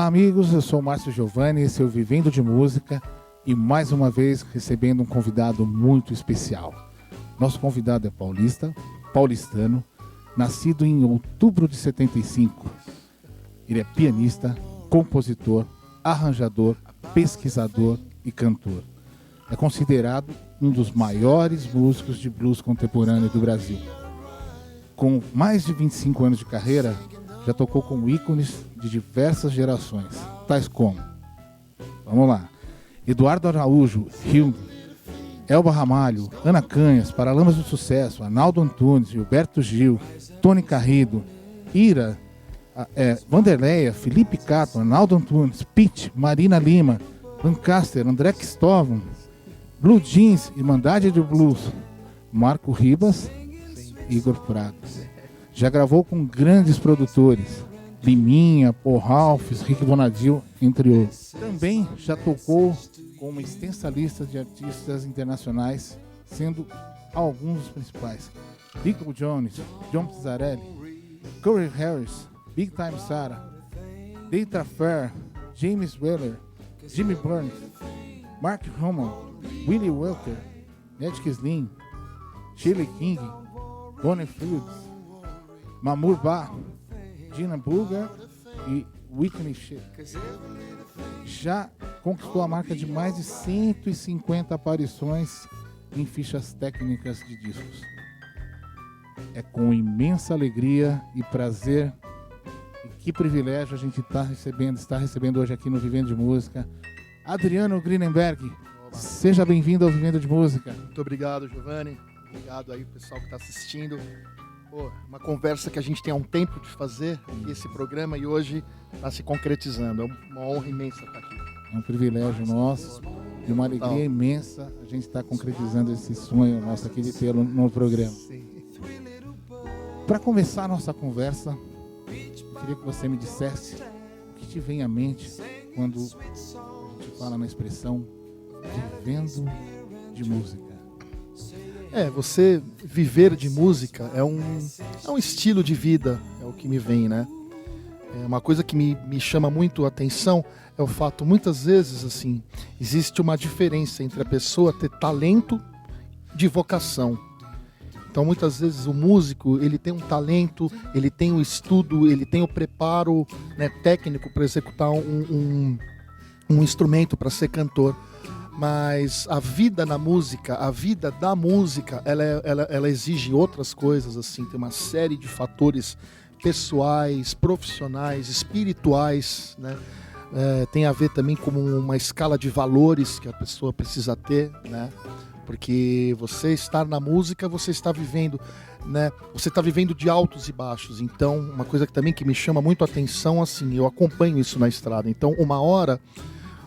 amigos, eu sou o Márcio Giovanni, esse é o Vivendo de Música e mais uma vez recebendo um convidado muito especial. Nosso convidado é paulistano, nascido em outubro de 75. Ele é pianista, compositor, arranjador, pesquisador e cantor. É considerado um dos maiores músicos de blues contemporâneo do Brasil. Com mais de 25 anos de carreira, já tocou com ícones de diversas gerações, tais como, vamos lá, Eduardo Araújo, Rio, Elba Ramalho, Ana Canhas, Paralamas do Sucesso, Arnaldo Antunes, Gilberto Gil, Tony Carrido, Ira, Vanderleia, Felipe Cato, Arnaldo Antunes, Pete, Marina Lima, Lancaster, André Cristóvão, Blue Jeans, Irmandade do Blues, Marco Ribas, Igor Prado. Já gravou com grandes produtores, Liminha, Paul Ralphs, Rick Bonadil, entre outros. Também já tocou com uma extensa lista de artistas internacionais, sendo alguns dos principais: Rico Jones, John Pizzarelli, Corey Harris, Big Time Sarah, Data Fair, James Wheeler, Jimmy Burns, Mark Homan, Willie Welker, Magic Slim, Shirley King, Bonnie Fields, Mamur Ba, Gina Bulgar e Whitney Shea. Já conquistou a marca de mais de 150 aparições em fichas técnicas de discos. É com imensa alegria e prazer e que privilégio a gente está recebendo hoje aqui no Vivendo de Música, Adriano Grinenberg. Seja bem-vindo ao Vivendo de Música. Muito obrigado, Giovanni. Obrigado aí, pessoal que está assistindo. Pô, uma conversa que a gente tem há um tempo de fazer, esse programa, e hoje está se concretizando. É uma honra imensa estar aqui. É um privilégio nosso e uma alegria imensa a gente estar concretizando esse sonho nosso aqui de tê-lo no programa. Para começar a nossa conversa, eu queria que você me dissesse o que te vem à mente quando a gente fala na expressão vivendo de música. Você viver de música é um estilo de vida, é o que me vem, né? É uma coisa que me chama muito a atenção é o fato, muitas vezes, assim, existe uma diferença entre a pessoa ter talento de vocação. Então, muitas vezes, o músico, ele tem um talento, ele tem o estudo, ele tem o preparo, né, técnico para executar um instrumento, para ser cantor. Mas a vida na música, a vida da música, ela exige outras coisas, assim, tem uma série de fatores pessoais, profissionais, espirituais, né? Tem a ver também com uma escala de valores que a pessoa precisa ter, né? Porque você estar na música, você está vivendo, né? Você está vivendo de altos e baixos. Então, uma coisa que também que me chama muito a atenção, assim, eu acompanho isso na estrada. Então, uma hora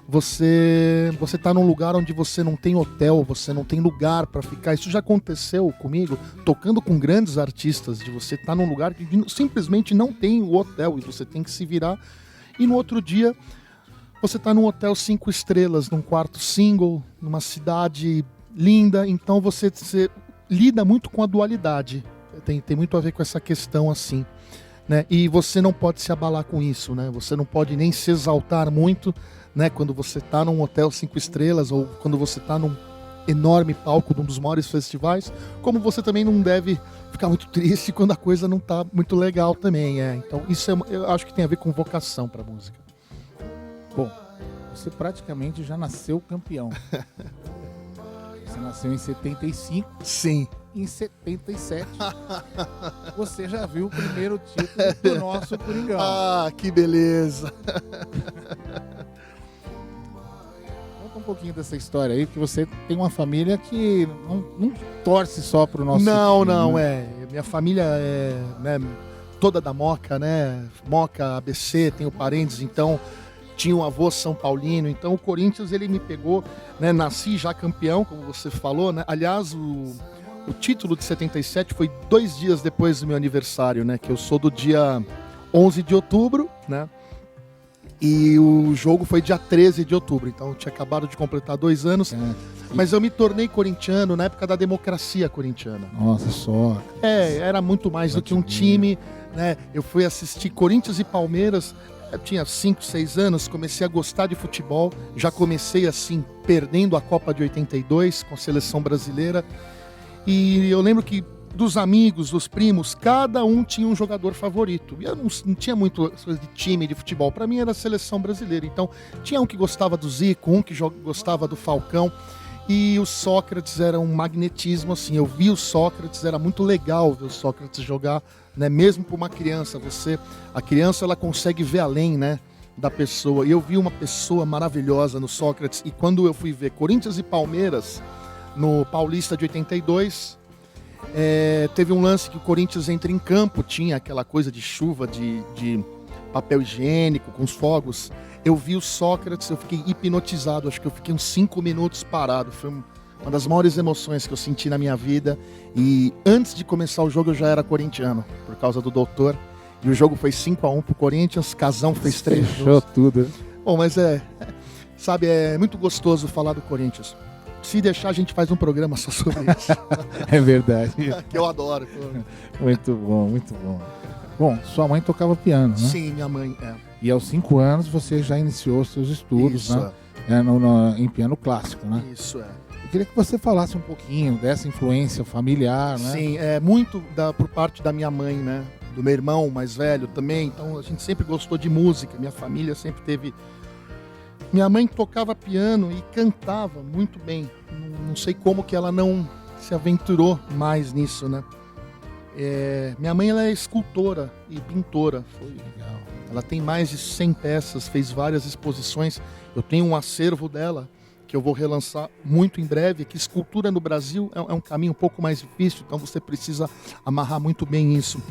você está num lugar onde você não tem hotel, você não tem lugar para ficar. Isso já aconteceu comigo, tocando com grandes artistas, de você estar num lugar que simplesmente não tem o hotel e você tem que se virar. E no outro dia, você está num hotel 5 estrelas, num quarto single, numa cidade linda. Então você lida muito com a dualidade. Tem muito a ver com essa questão assim, né? E você não pode se abalar com isso, né? Você não pode nem se exaltar muito, né, quando você está num hotel 5 estrelas ou quando você está num enorme palco de um dos maiores festivais, como você também não deve ficar muito triste quando a coisa não está muito legal também. Então isso eu acho que tem a ver com vocação para música. Bom, você praticamente já nasceu campeão. Você nasceu em 75. Sim. Em 77, você já viu o primeiro título do nosso Coringão. Ah, que beleza! Um pouquinho dessa história aí, porque você tem uma família que não torce só pro nosso time, não, né? Minha família é, né, toda da Moca, né? Moca, ABC, tenho parentes, então tinha um avô São Paulino, então o Corinthians ele me pegou, né? Nasci já campeão, como você falou, né? Aliás, o título de 77 foi 2 dias depois do meu aniversário, né? Que eu sou do dia 11 de outubro, né? E o jogo foi dia 13 de outubro, então eu tinha acabado de completar 2 anos. Mas eu me tornei corintiano na época da democracia corintiana. Nossa, só. Era muito mais do que um time, né? Eu fui assistir Corinthians e Palmeiras Eu tinha 5, 6 anos, comecei a gostar de futebol. Já comecei assim, perdendo a Copa de 82 com a seleção brasileira. E eu lembro que dos amigos, dos primos, cada um tinha um jogador favorito. E eu não tinha muito coisa de time de futebol. Para mim era a seleção brasileira. Então tinha um que gostava do Zico, um que gostava do Falcão. E o Sócrates era um magnetismo, assim. Eu vi o Sócrates, era muito legal ver o Sócrates jogar, né? Mesmo para uma criança. A criança ela consegue ver além, né, da pessoa. E eu vi uma pessoa maravilhosa no Sócrates. E quando eu fui ver Corinthians e Palmeiras no Paulista de 82, teve um lance que o Corinthians entra em campo, tinha aquela coisa de chuva, de papel higiênico, com os fogos. Eu vi o Sócrates, eu fiquei hipnotizado, acho que eu fiquei uns 5 minutos parado. Foi uma das maiores emoções que eu senti na minha vida. E antes de começar o jogo eu já era corintiano, por causa do doutor. E o jogo foi 5-1 pro Corinthians, Casão fez 3 gols. Fechou tudo. Bom, mas sabe, é muito gostoso falar do Corinthians. Se deixar, a gente faz um programa só sobre isso. É verdade. Que eu adoro. Muito bom, muito bom. Bom, sua mãe tocava piano, né? Sim, minha mãe E aos 5 anos você já iniciou seus estudos, Isso, né? Em piano clássico, né? Isso, Eu queria que você falasse um pouquinho dessa influência familiar, né? Sim, muito por parte da minha mãe, né? Do meu irmão mais velho também. Então a gente sempre gostou de música. Minha família sempre teve... Minha mãe tocava piano e cantava muito bem. Não sei como que ela não se aventurou mais nisso, né? Minha mãe ela é escultora e pintora. Legal. Ela tem mais de 100 peças, fez várias exposições. Eu tenho um acervo dela que eu vou relançar muito em breve, que escultura no Brasil é um caminho um pouco mais difícil, então você precisa amarrar muito bem isso.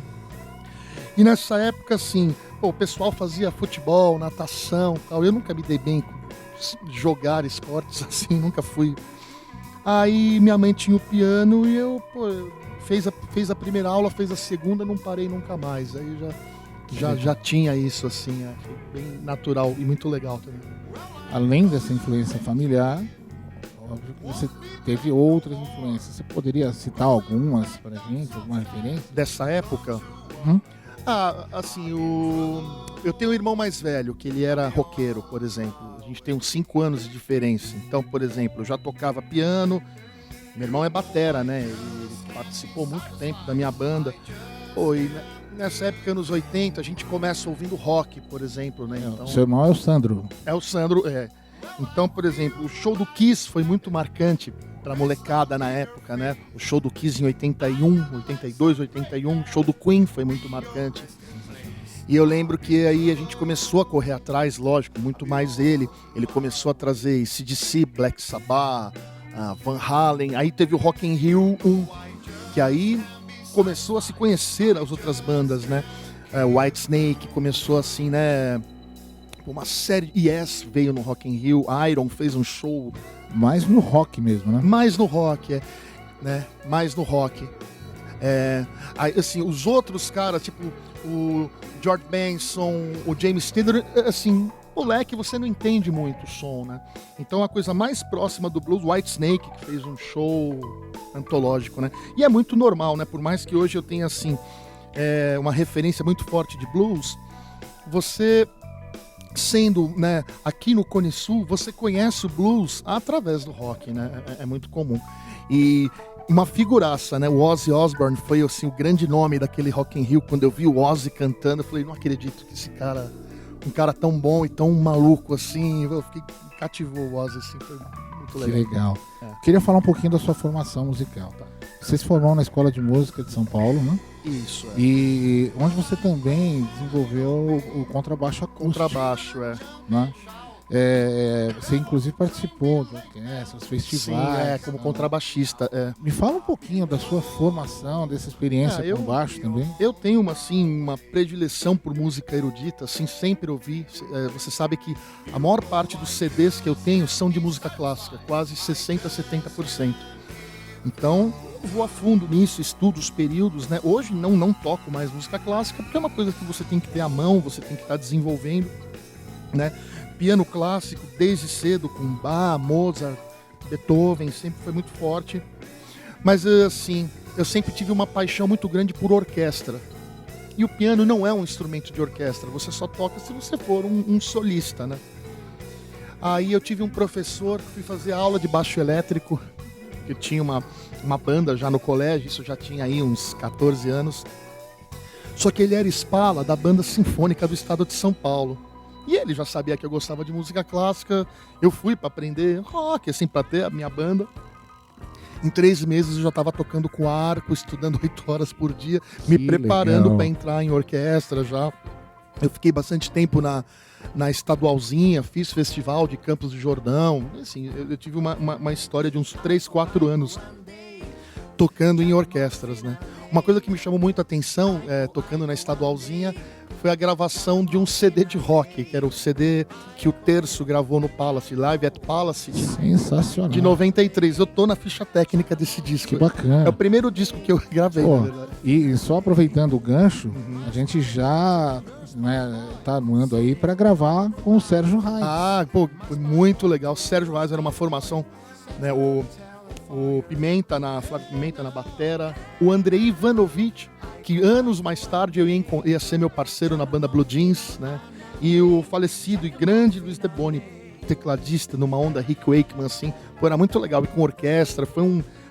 E nessa época, assim, o pessoal fazia futebol, natação, tal. Eu nunca me dei bem com jogar esportes assim, nunca fui. Aí minha mãe tinha o piano e eu fez a primeira aula, fez a segunda, não parei nunca mais. Aí já tinha isso, assim, foi bem natural e muito legal também. Além dessa influência familiar, óbvio que você teve outras influências. Você poderia citar algumas pra gente, alguma referência? Dessa época? Assim, eu tenho um irmão mais velho, que ele era roqueiro, por exemplo. A gente tem uns 5 anos de diferença. Então, por exemplo, eu já tocava piano. Meu irmão é batera, né? Ele participou muito tempo da minha banda. E nessa época, anos 80, a gente começa ouvindo rock, por exemplo, né? Então, seu irmão é o Sandro. É o Sandro, Então, por exemplo, o show do Kiss foi muito marcante pra molecada na época, né? O show do Kiss em 81, 82, 81, o show do Queen foi muito marcante. E eu lembro que aí a gente começou a correr atrás, lógico, muito mais ele. Ele começou a trazer AC/DC, Black Sabbath, Van Halen. Aí teve o Rock in Rio 1, que aí começou a se conhecer as outras bandas, né? Whitesnake começou assim, né? Uma série... Yes veio no Rock in Rio, Iron fez um show... Mais no rock mesmo, né? Mais no rock, né? Mais no rock. Aí, assim, os outros caras, tipo o George Benson, o James Taylor, assim, moleque, você não entende muito o som, né? Então a coisa mais próxima do blues, Whitesnake, que fez um show antológico, né? E é muito normal, né? Por mais que hoje eu tenha, assim, uma referência muito forte de blues, você... Sendo, né, aqui no Cone Sul, você conhece o blues através do rock, né? É muito comum. E uma figuraça, né? O Ozzy Osbourne foi assim, o grande nome daquele Rock in Rio. Quando eu vi o Ozzy cantando, eu falei, não acredito que esse cara, um cara tão bom e tão maluco assim. Eu fiquei cativou o Ozzy, assim, foi muito legal. Que legal. Queria falar um pouquinho da sua formação musical. Tá? Você se formou na Escola de Música de São Paulo, né? Isso, E onde você também desenvolveu o contrabaixo acústico. Contrabaixo, né? Você inclusive participou de orquestras, festivais. Sim, como contrabaixista. Me fala um pouquinho da sua formação, dessa experiência com baixo também. Eu tenho uma predileção por música erudita, assim, sempre ouvi. Você sabe que a maior parte dos CDs que eu tenho são de música clássica, quase 60%, 70%. Então, eu vou a fundo nisso, estudo os períodos, né? Hoje não toco mais música clássica, porque é uma coisa que você tem que ter à mão, você tem que estar desenvolvendo, né? Piano clássico, desde cedo, com Bach, Mozart, Beethoven, sempre foi muito forte. Mas, assim, eu sempre tive uma paixão muito grande por orquestra. E o piano não é um instrumento de orquestra, você só toca se você for um solista, né? Aí eu tive um professor, fui fazer aula de baixo elétrico, que tinha uma banda já no colégio, isso já tinha aí uns 14 anos. Só que ele era espala da banda sinfônica do estado de São Paulo. E ele já sabia que eu gostava de música clássica, eu fui para aprender rock, assim, para ter a minha banda. Em 3 meses eu já estava tocando com arco, estudando 8 horas por dia, me preparando para entrar em orquestra já. Eu fiquei bastante tempo na estadualzinha, fiz festival de Campos do Jordão. Assim, eu tive uma história de uns 3, 4 anos tocando em orquestras, né? Uma coisa que me chamou muito a atenção, tocando na estadualzinha, foi a gravação de um CD de rock, que era o CD que o Terço gravou no Palace, Live at Palace. Sensacional. De 93. Eu tô na ficha técnica desse disco. Que bacana. É o primeiro disco que eu gravei, pô, na verdade. E só aproveitando o gancho, a gente já, né, tá armando aí para gravar com o Sérgio Reis. Ah, pô, muito legal. O Sérgio Reis era uma formação, né, o Flávio Pimenta na batera, o Andrei Ivanovic, que anos mais tarde eu ia ser meu parceiro na banda Blue Jeans, né? E o falecido e grande Luiz Deboni, tecladista numa onda Rick Wakeman, assim. Pô, era muito legal, e com orquestra,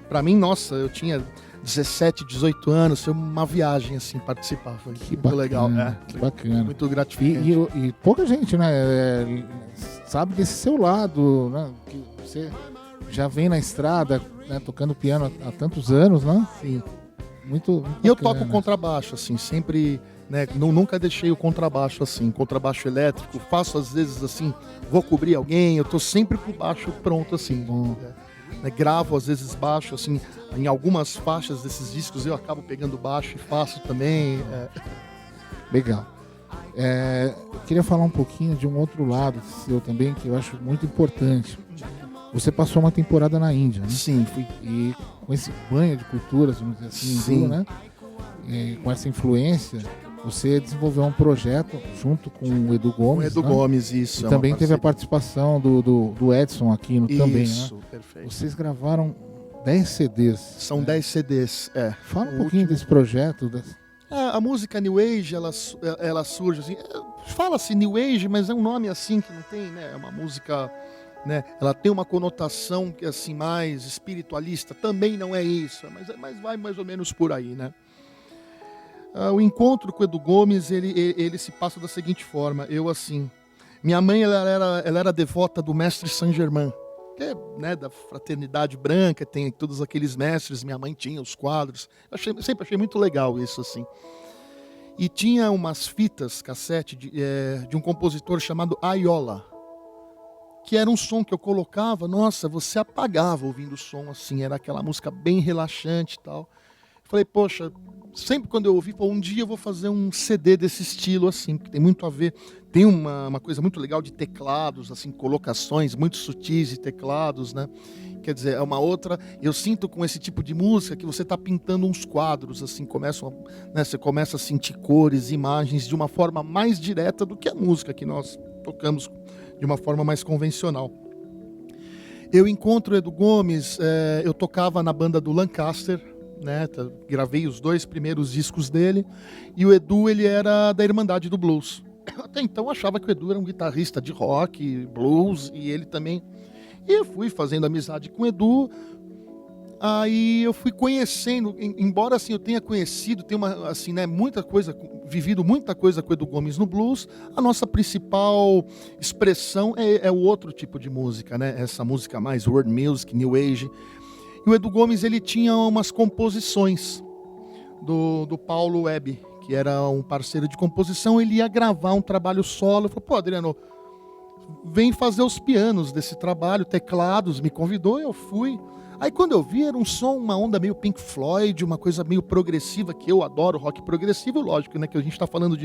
pra mim, nossa, eu tinha 17, 18 anos, foi uma viagem, assim, participar, foi Que muito bacana, legal, né? Que bacana. Muito gratificante. E pouca gente, né, sabe desse seu lado, né, que você já vem na estrada, né, tocando piano há tantos anos, né? Sim. Muito E eu bacana. toco contrabaixo, assim, sempre, né, nunca deixei o contrabaixo, assim, contrabaixo elétrico, faço às vezes, assim, vou cobrir alguém, eu tô sempre com o baixo pronto, assim, né, gravo às vezes baixo, assim, em algumas faixas desses discos eu acabo pegando baixo e faço também. Legal. Eu queria falar um pouquinho de um outro lado seu também, que eu acho muito importante. Você passou uma temporada na Índia, né? Sim, fui. E com esse banho de culturas, vamos dizer assim, Sim. né? E com essa influência, você desenvolveu um projeto junto com o Edu Gomes. Com o Edu, né? Gomes, isso. E também teve a participação do Edson aqui também, isso, né? Perfeito. Vocês gravaram 10 CDs. São 10 CDs, Fala um O pouquinho último- desse projeto. A música New Age, ela surge assim, fala-se New Age, mas é um nome assim que não tem, né? É uma música, né? Ela tem uma conotação que assim mais espiritualista, também não é isso, mas vai mais ou menos por aí, né? O encontro com o Edu Gomes, ele se passa da seguinte forma, minha mãe ela era devota do mestre Saint-Germain, que é, né, da fraternidade branca, tem todos aqueles mestres, minha mãe tinha os quadros, sempre achei muito legal isso, assim. E tinha umas fitas cassete de um compositor chamado Aiola, que era um som que eu colocava, nossa, você apagava ouvindo o som, assim, era aquela música bem relaxante e tal. Falei, poxa, sempre quando eu ouvi, um dia eu vou fazer um CD desse estilo, assim, porque tem muito a ver, tem uma coisa muito legal de teclados, assim, colocações muito sutis de teclados, né? Quer dizer, é uma outra, eu sinto com esse tipo de música que você está pintando uns quadros, assim, né, você começa a sentir cores, imagens de uma forma mais direta do que a música que nós tocamos de uma forma mais convencional. Eu encontro o Edu Gomes, eu tocava na banda do Lancaster, né, gravei os 2 primeiros discos dele, e o Edu, ele era da Irmandade do Blues. Até então eu achava que o Edu era um guitarrista de rock, blues, e ele também. E eu fui fazendo amizade com o Edu, aí eu fui conhecendo, embora assim eu tenha conhecido, vivido muita coisa com o Edu Gomes no blues, a nossa principal expressão é o outro tipo de música, né? Essa música mais world music, new age. E o Edu Gomes, ele tinha umas composições do Paulo Webb, que era um parceiro de composição, ele ia gravar um trabalho solo. Eu falei, pô, Adriano, vem fazer os pianos desse trabalho, teclados, me convidou, eu fui. Aí quando eu vi, era um som, uma onda meio Pink Floyd, uma coisa meio progressiva, que eu adoro rock progressivo, lógico, né, que a gente está falando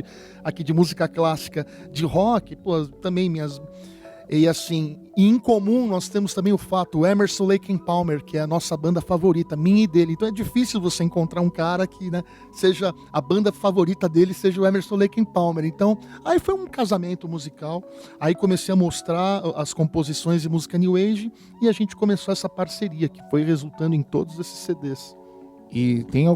aqui de música clássica, de rock, pô, também E assim, em comum nós temos também o fato, o Emerson Lake and Palmer, que é a nossa banda favorita, minha e dele. Então é difícil você encontrar um cara que, né, seja a banda favorita dele, seja o Emerson Lake and Palmer. Então, aí foi um casamento musical. Aí comecei a mostrar as composições de música New Age e a gente começou essa parceria, que foi resultando em todos esses CDs. E tem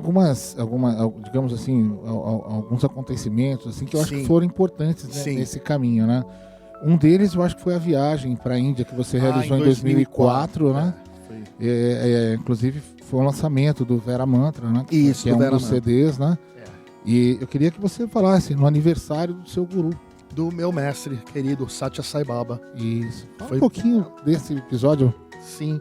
digamos assim, alguns acontecimentos assim que eu acho Sim. que foram importantes, né, Sim. nesse caminho, né? Um deles eu acho que foi a viagem para a Índia que você realizou em em 2004, né? Foi. Inclusive foi o lançamento do Vera Mantra, né? Isso, que é do um Vera dos Mantra. CDs, né? É. E eu queria que você falasse no aniversário do seu guru. Do meu mestre querido, Satya Sai Baba. Isso. Fala Foi- um pouquinho desse episódio. Sim.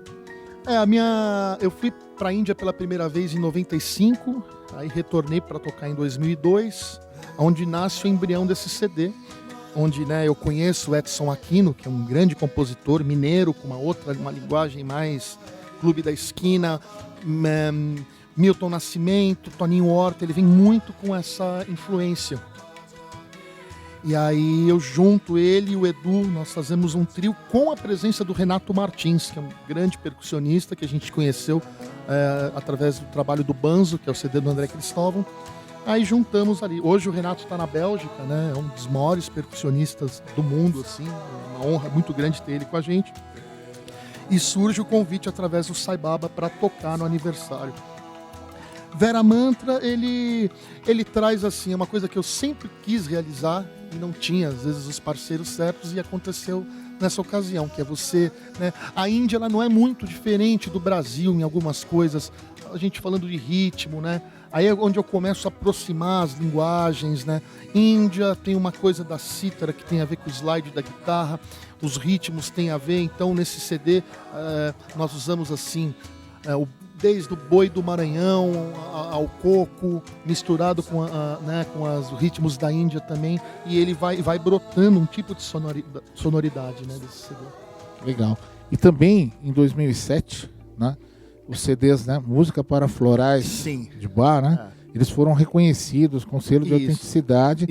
Eu fui para a Índia pela primeira vez em 95, aí retornei para tocar em 2002, onde nasce o embrião desse CD, onde, né, eu conheço o Edson Aquino, que é um grande compositor mineiro, com uma linguagem mais Clube da Esquina, Milton Nascimento, Toninho Horta, ele vem muito com essa influência. E aí eu junto ele e o Edu, nós fazemos um trio com a presença do Renato Martins, que é um grande percussionista que a gente conheceu através do trabalho do Banzo, que é o CD do André Cristóvão. Aí juntamos ali. Hoje o Renato está na Bélgica, né? É um dos maiores percussionistas do mundo, assim. É uma honra muito grande ter ele com a gente. E surge o convite através do Sai Baba para tocar no aniversário. Vera Mantra, ele traz assim, uma coisa que eu sempre quis realizar e não tinha, às vezes, os parceiros certos, e aconteceu nessa ocasião, que é você, né? A Índia, ela não é muito diferente do Brasil em algumas coisas, a gente falando de ritmo, né? Aí é onde eu começo a aproximar as linguagens, né? Índia tem uma coisa da cítara que tem a ver com o slide da guitarra, os ritmos têm a ver, então nesse CD nós usamos assim, desde o boi do Maranhão ao coco, misturado com os ritmos da Índia também, e ele vai brotando um tipo de sonoridade, né, desse CD. Legal. E também em 2007, né? Os CDs, né? Música para Florais Sim. de Bach, né? Eles foram reconhecidos com selo de autenticidade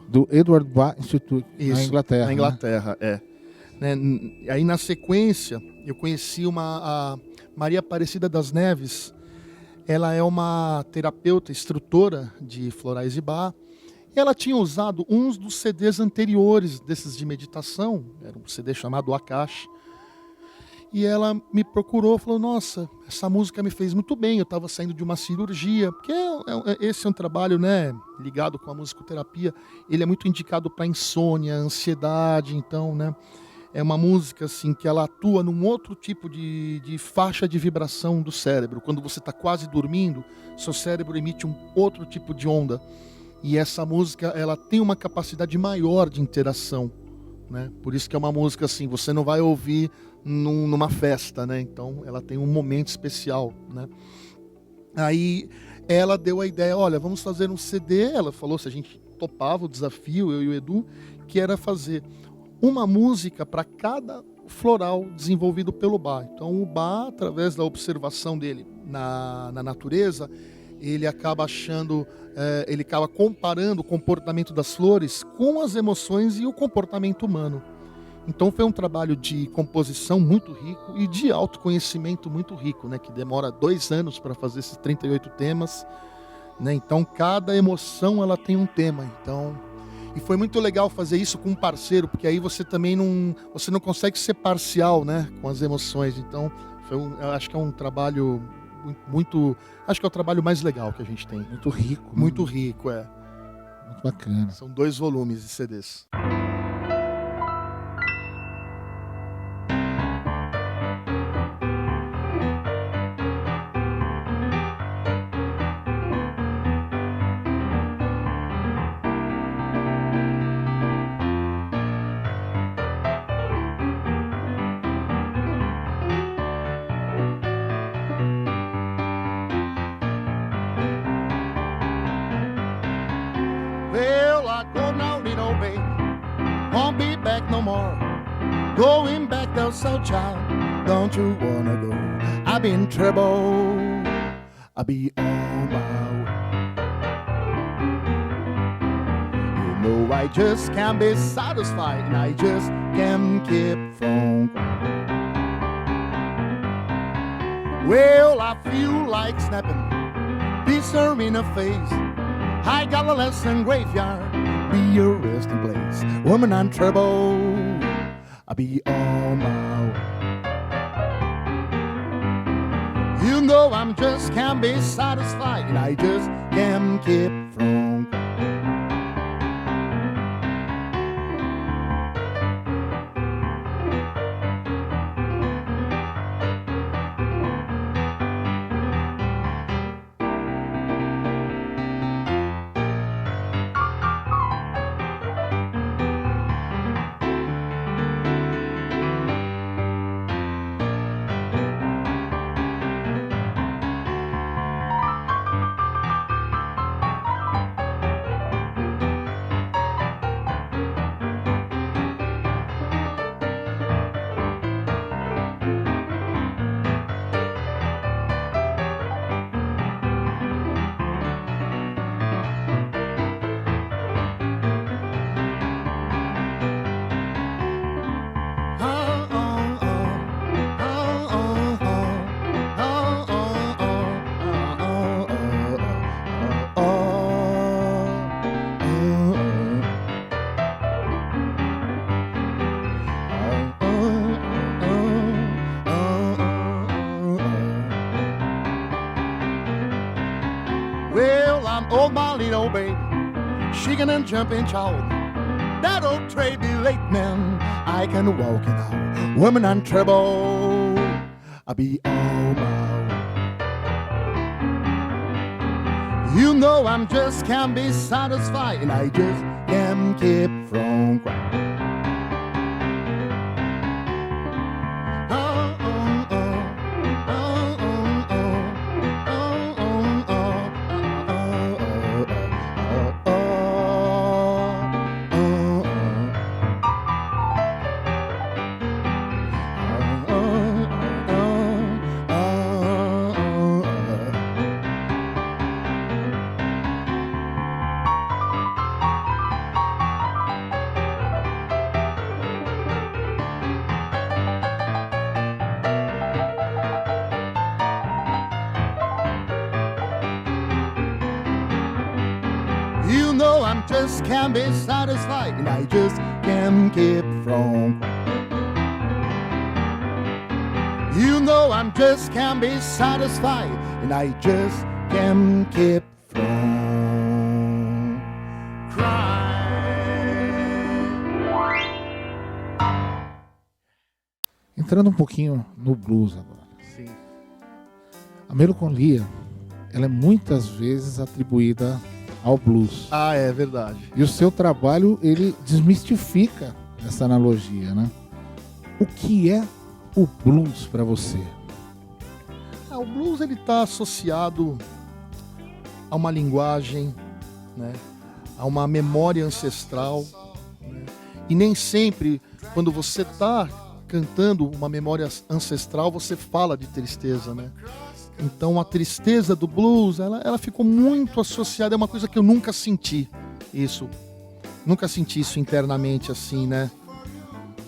do Edward Bach Institute na Inglaterra. Na Inglaterra, né? Aí na sequência eu conheci a Maria Aparecida das Neves. Ela é uma terapeuta, instrutora de florais de Bach. Ela tinha usado uns dos CDs anteriores desses de meditação, era um CD chamado Akash. E ela me procurou, falou, nossa, essa música me fez muito bem, eu estava saindo de uma cirurgia, porque esse é um trabalho, né, ligado com a musicoterapia, ele é muito indicado para insônia, ansiedade, então, né, é uma música assim que ela atua num outro tipo de faixa de vibração do cérebro. Quando você está quase dormindo, seu cérebro emite um outro tipo de onda. E essa música, ela tem uma capacidade maior de interação, né? Por isso que é uma música assim, você não vai ouvir numa festa, né? Então ela tem um momento especial, né? Aí ela deu a ideia, olha, vamos fazer um CD. Ela falou se a gente topava o desafio, eu e o Edu, que era fazer uma música para cada floral desenvolvido pelo Bach. Então o Bach, através da observação dele na natureza, ele acaba ele acaba comparando o comportamento das flores com as emoções e o comportamento humano. Então foi um trabalho de composição muito rico e de autoconhecimento muito rico, né? Que demora 2 anos para fazer esses 38 temas, né? Então cada emoção ela tem um tema. E foi muito legal fazer isso com um parceiro, porque aí você também não consegue ser parcial, né, com as emoções. Então, eu acho que é um trabalho acho que é o trabalho mais legal que a gente tem. Muito rico. Muito rico, é. Muito bacana. São 2 volumes de CDs. Going back there, so child, don't you wanna go? I've been in trouble, I'll be on my way. You know I just can't be satisfied, and I just can't keep from crying. Well, I feel like snapping, beats her in the face. I got a lesson graveyard, be your resting place. Woman, I'm trouble, I'll be on my way. You know I'm just can't be satisfied, and I just can't keep from crying. Well, I'm old, my little baby, shaking and jumping child. That old tray be late, man. I can walk it out. Woman in trouble, I be all about. You know I'm just can't be satisfied, and I just can't keep from crying. You know I'm just can't be satisfied, and I just can't keep from crying. You know I'm just can't be satisfied, and I just can't keep from crying. Entrando um pouquinho no blues agora. Sim. A melancolia, ela é muitas vezes atribuída ao blues. Ah, é verdade. E o seu trabalho, ele desmistifica essa analogia, né? O que é o blues para você? O blues ele está associado a uma linguagem, né? A uma memória ancestral, né? E nem sempre, quando você está cantando uma memória ancestral, você fala de tristeza, né? Então a tristeza do blues, ela ficou muito associada, é uma coisa que eu nunca senti isso. Nunca senti isso internamente assim, né?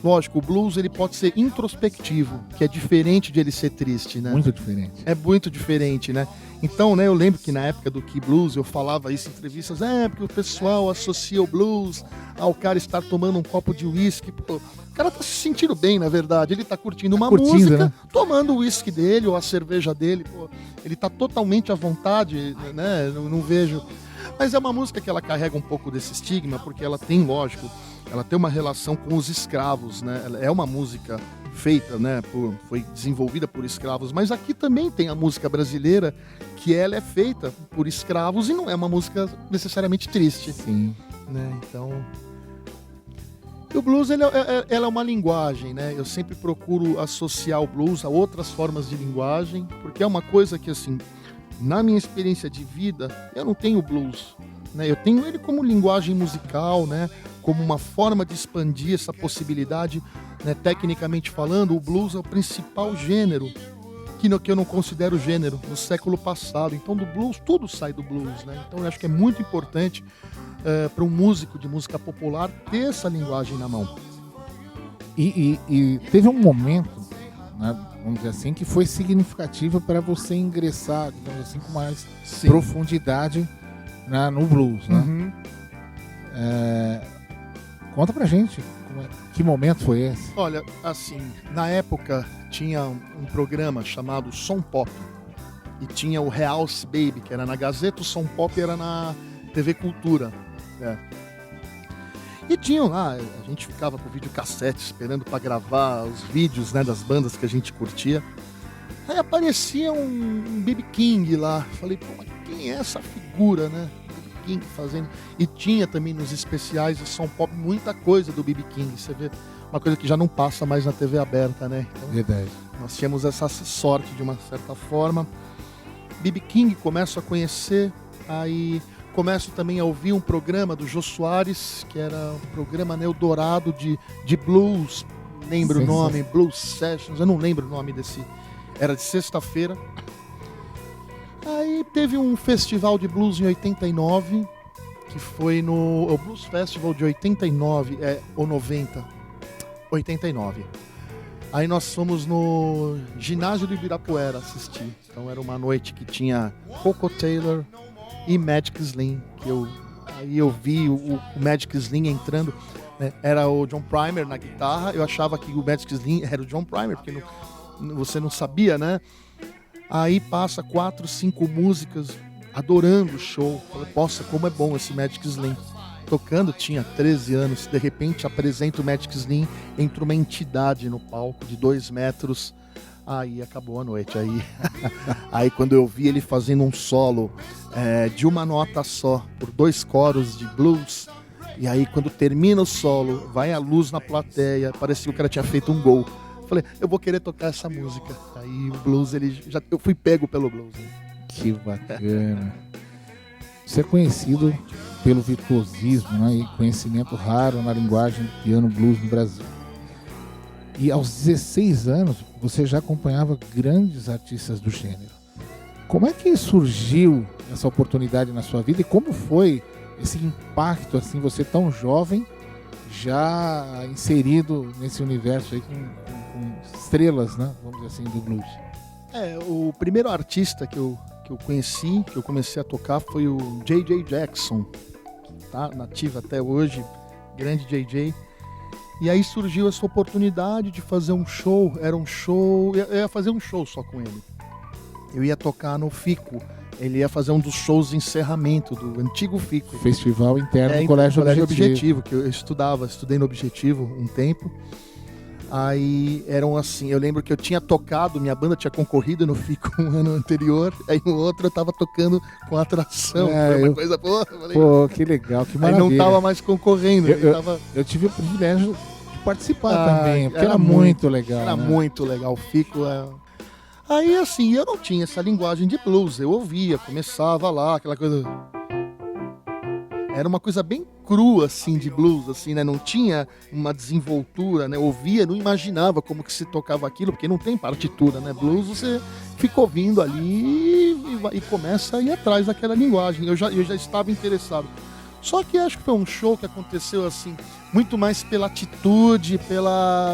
Lógico, o blues ele pode ser introspectivo, que é diferente de ele ser triste, né? Muito diferente. É muito diferente, né? Então, né, eu lembro que na época do Key Blues eu falava isso em entrevistas, porque o pessoal associa o blues ao cara estar tomando um copo de uísque. O cara tá se sentindo bem, na verdade. Ele tá curtindo uma música, né? Tomando o uísque dele ou a cerveja dele. Pô, ele tá totalmente à vontade, né? Não vejo. Mas é uma música que ela carrega um pouco desse estigma, porque ela tem, lógico, ela tem uma relação com os escravos, né? Ela é uma música feita, né? Foi desenvolvida por escravos, mas aqui também tem a música brasileira, que ela é feita por escravos e não é uma música necessariamente triste. Sim. Né? Então, o blues ela é uma linguagem, né? Eu sempre procuro associar o blues a outras formas de linguagem, porque é uma coisa que, assim, na minha experiência de vida, eu não tenho blues, né? Eu tenho ele como linguagem musical, né? Como uma forma de expandir essa possibilidade, né? Tecnicamente falando, o blues é o principal gênero que eu não considero gênero no século passado. Então, do blues, tudo sai do blues, né? Então, eu acho que é muito importante para um músico de música popular ter essa linguagem na mão. E teve um momento, né, vamos dizer assim, que foi significativo para você ingressar, digamos assim, com mais profundidade no blues, né? Uhum. Conta pra gente, que momento foi esse? Olha, assim, na época tinha um programa chamado Som Pop, e tinha o Realce Baby, que era na Gazeta, o Som Pop era na TV Cultura. E tinham lá, a gente ficava com o videocassete esperando para gravar os vídeos, né, das bandas que a gente curtia. Aí aparecia um B.B. King lá. Falei, pô, mas quem é essa figura, né? B.B. King fazendo. E tinha também nos especiais do Som Pop muita coisa do B.B. King. Você vê uma coisa que já não passa mais na TV aberta, né? Então, Verdade. nós tínhamos essa sorte de uma certa forma. B.B. King começo a conhecer, aí começo também a ouvir um programa do Jô Soares, que era um programa Eldorado de blues, lembro o nome, Blues Sessions, eu não lembro o nome desse, era de sexta-feira. Aí teve um festival de blues em 89, que foi no Blues Festival de 89, ou 90, 89. Aí nós fomos no ginásio do Ibirapuera assistir. Então era uma noite que tinha Coco Taylor e Magic Slim. Aí eu vi o Magic Slim entrando, né? Era o John Primer na guitarra. Eu achava que o Magic Slim era o John Primer, porque você não sabia, né? Aí passa 4, 5 músicas, adorando o show. Falei, poxa, como é bom esse Magic Slim. Tocando, tinha 13 anos, de repente apresenta o Magic Slim, entra uma entidade no palco de 2 metros, aí acabou a noite. Aí quando eu vi ele fazendo um solo de uma nota só, por 2 coros de blues, e aí quando termina o solo, vai a luz na plateia, parecia que o cara tinha feito um gol. Falei, eu vou querer tocar essa música. Aí o blues, eu fui pego pelo blues. Né? Que bacana. Você é conhecido pelo virtuosismo, né, e conhecimento raro na linguagem do piano blues no Brasil. E aos 16 anos, você já acompanhava grandes artistas do gênero. Como é que surgiu essa oportunidade na sua vida e como foi esse impacto, assim, você tão jovem, já inserido nesse universo aí com estrelas, né, vamos dizer assim, do blues? O primeiro artista que eu conheci, que eu comecei a tocar, foi o J.J. Jackson, que tá nativo até hoje, grande J.J. E aí surgiu essa oportunidade de fazer um show, eu ia fazer um show só com ele. Eu ia tocar no Fico, ele ia fazer um dos shows de encerramento do antigo Fico. Festival interno do Colégio Objetivo. Que eu estudei no Objetivo um tempo. Aí eram assim, eu lembro que eu tinha tocado, minha banda tinha concorrido no FICO um ano anterior, aí no outro eu tava tocando com atração, foi uma coisa boa. Pô, que legal, que maravilha. Aí não tava mais concorrendo. Eu tive o privilégio de participar também, porque era muito legal. Era muito legal, o FICO Aí assim, eu não tinha essa linguagem de blues, eu ouvia, começava lá, aquela coisa... Era uma coisa bem crua, assim, de blues, assim, né? Não tinha uma desenvoltura, né? Eu ouvia, não imaginava como que se tocava aquilo, porque não tem partitura, né? Blues, você fica ouvindo ali e começa a ir atrás daquela linguagem. Eu já estava interessado. Só que acho que foi um show que aconteceu, assim, muito mais pela atitude,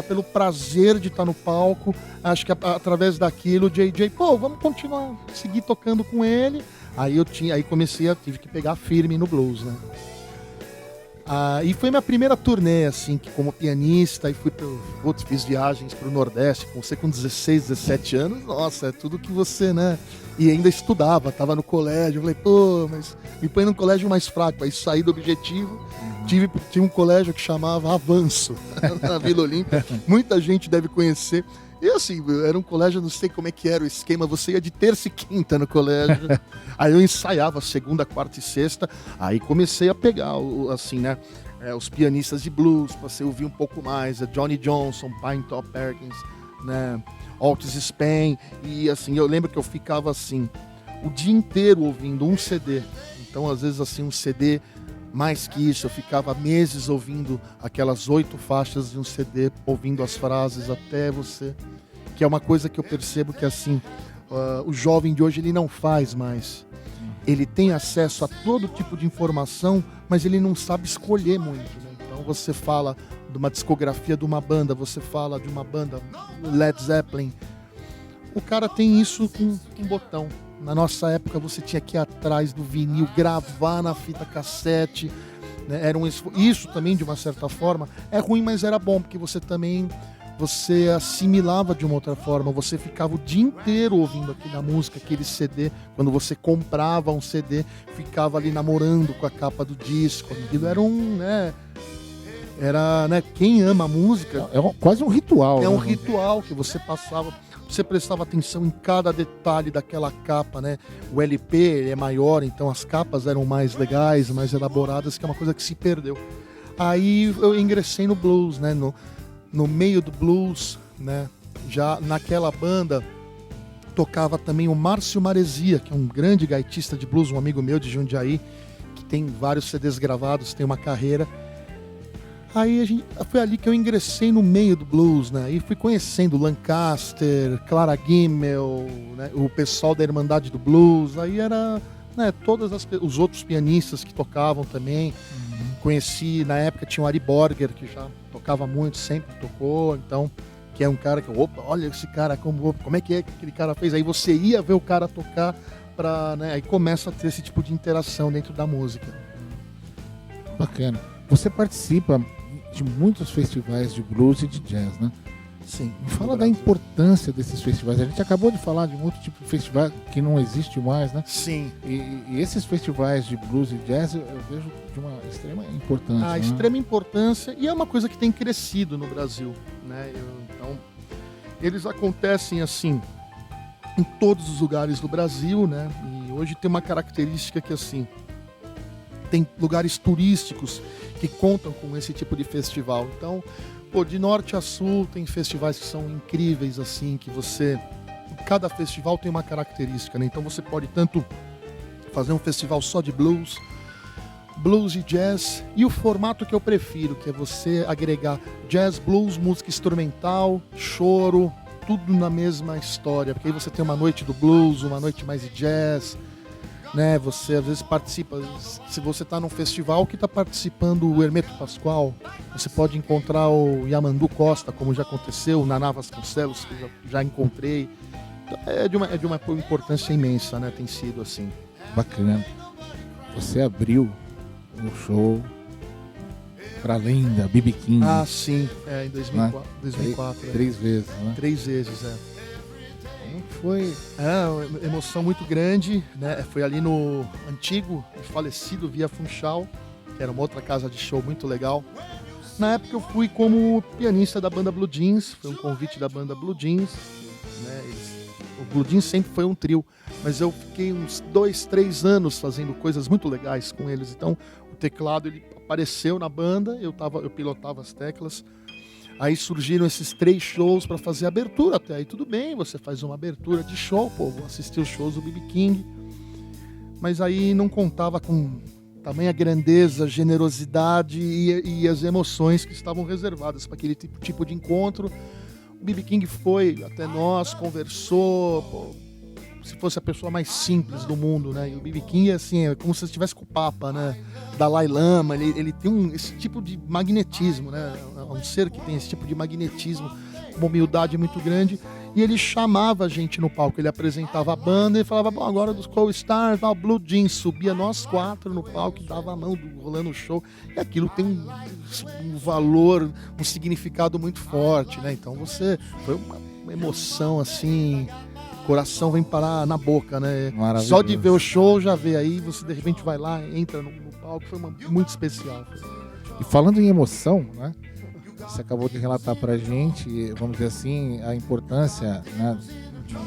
pelo prazer de estar no palco. Acho que através daquilo, o JJ, vamos continuar, seguir tocando com ele. Aí tive que pegar firme no blues, né? E foi minha primeira turnê, assim, que como pianista, e fiz viagens pro Nordeste, com 16, 17 anos, nossa, é tudo que você, né? E ainda estudava, tava no colégio, eu falei, mas me põe num colégio mais fraco, aí saí do Objetivo, tinha um colégio que chamava Avanço, na Vila Olímpia, muita gente deve conhecer. E assim, era um colégio, não sei como é que era o esquema, você ia de terça e quinta no colégio, aí eu ensaiava segunda, quarta e sexta, aí comecei a pegar, assim, né, os pianistas de blues, passei a ouvir um pouco mais, Johnny Johnson, Pinetop Perkins, né, Otis Spann, e assim, eu lembro que eu ficava assim, o dia inteiro ouvindo um CD, então às vezes assim, um CD... Mais que isso, eu ficava meses ouvindo aquelas 8 faixas de um CD, ouvindo as frases até você... Que é uma coisa que eu percebo que assim, o jovem de hoje ele não faz mais. Ele tem acesso a todo tipo de informação, mas ele não sabe escolher muito. Né? Então você fala de uma discografia de uma banda, você fala de uma banda, Led Zeppelin. O cara tem isso com um botão. Na nossa época você tinha que ir atrás do vinil, gravar na fita cassete, né? Isso também de uma certa forma é ruim, mas era bom, porque você também você assimilava de uma outra forma, você ficava o dia inteiro ouvindo aquela música, aquele CD, quando você comprava um CD, ficava ali namorando com a capa do disco, aquilo era, né, quem ama a música... Quase um ritual. É um ritual que você passava, você prestava atenção em cada detalhe daquela capa, né? O LP é maior, então as capas eram mais legais, mais elaboradas, que é uma coisa que se perdeu. Aí eu ingressei no blues, né? No meio do blues, né? Já naquela banda tocava também o Márcio Maresia, que é um grande gaitista de blues, um amigo meu de Jundiaí, que tem vários CDs gravados, tem uma carreira. Aí foi ali que eu ingressei no meio do blues, né? E fui conhecendo Lancaster, Clara Gimmel, né? O pessoal da Irmandade do Blues. Aí era, né, os outros pianistas que tocavam também. Conheci, na época tinha o Ari Borger, que já tocava muito, sempre tocou, então, que é um cara que, opa, olha esse cara, como é que aquele cara fez? Aí você ia ver o cara tocar, né, aí começa a ter esse tipo de interação dentro da música. Bacana. Você participa de muitos festivais de blues e de jazz, né? Sim. Me fala da importância desses festivais. A gente acabou de falar de um outro tipo de festival que não existe mais, né? Sim. E esses festivais de blues e jazz eu vejo de uma extrema importância. Ah, extrema importância, e é uma coisa que tem crescido no Brasil, né? Então, eles acontecem assim em todos os lugares do Brasil, né? E hoje tem uma característica que assim, tem lugares turísticos que contam com esse tipo de festival. Então, de norte a sul tem festivais que são incríveis, assim, que cada festival tem uma característica, né? Então você pode tanto fazer um festival só de blues e jazz, e o formato que eu prefiro, que é você agregar jazz, blues, música instrumental, choro, tudo na mesma história, porque aí você tem uma noite do blues, uma noite mais de jazz, né? Você às vezes participa, se você está num festival que está participando o Hermeto Pascoal, você pode encontrar o Yamandu Costa, como já aconteceu, o Naná Vasconcelos, que eu já encontrei. Então, é de uma importância imensa, né? Tem sido assim. Bacana. Você abriu um show para além da B.B. King. Ah, sim, em 2004. Né? 2004 três vezes, né? 3 vezes, Foi uma emoção muito grande, né? Foi ali no antigo e falecido Via Funchal, que era uma outra casa de show muito legal. Na época eu fui como pianista da banda Blue Jeans, foi um convite da banda Blue Jeans, né? O Blue Jeans sempre foi um trio, mas eu fiquei uns 2, 3 anos fazendo coisas muito legais com eles. Então o teclado ele apareceu na banda, eu pilotava as teclas. Aí surgiram esses 3 shows para fazer abertura. Até aí tudo bem, você faz uma abertura de show, vou assistir os shows do B.B. King. Mas aí não contava com tamanha grandeza, generosidade e as emoções que estavam reservadas para aquele tipo de encontro. O B.B. King foi até nós, conversou, se fosse a pessoa mais simples do mundo, né? E o B.B. King assim, é como se estivesse com o Papa, né? Dalai Lama, ele tem esse tipo de magnetismo, né? É um ser que tem esse tipo de magnetismo, uma humildade muito grande, e ele chamava a gente no palco, ele apresentava a banda e falava, bom, agora dos Co-Stars, o Blue Jeans, subia nós 4 no palco, dava a mão, rolando o show, e aquilo tem um valor, um significado muito forte, né? Então foi uma emoção assim, o coração vem parar na boca, né? Só de ver o show já vê, aí você de repente vai lá, entra no palco, foi muito especial. E falando em emoção, né? Você acabou de relatar pra gente, vamos dizer assim, a importância, né,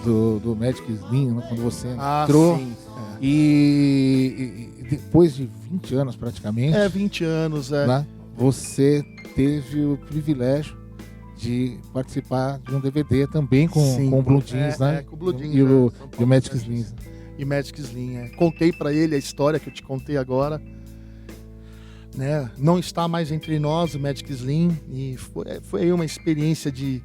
do Magic Slim, né, quando você entrou. Sim. E depois de 20 anos praticamente. 20 anos, né, você teve o privilégio de participar de um DVD também com o Blue Jeans, né? Com o Blue Jeans, e o Magic Slim. E Magic Slim, Contei pra ele a história que eu te contei agora. Né? Não está mais entre nós o Magic Slim, e foi uma experiência de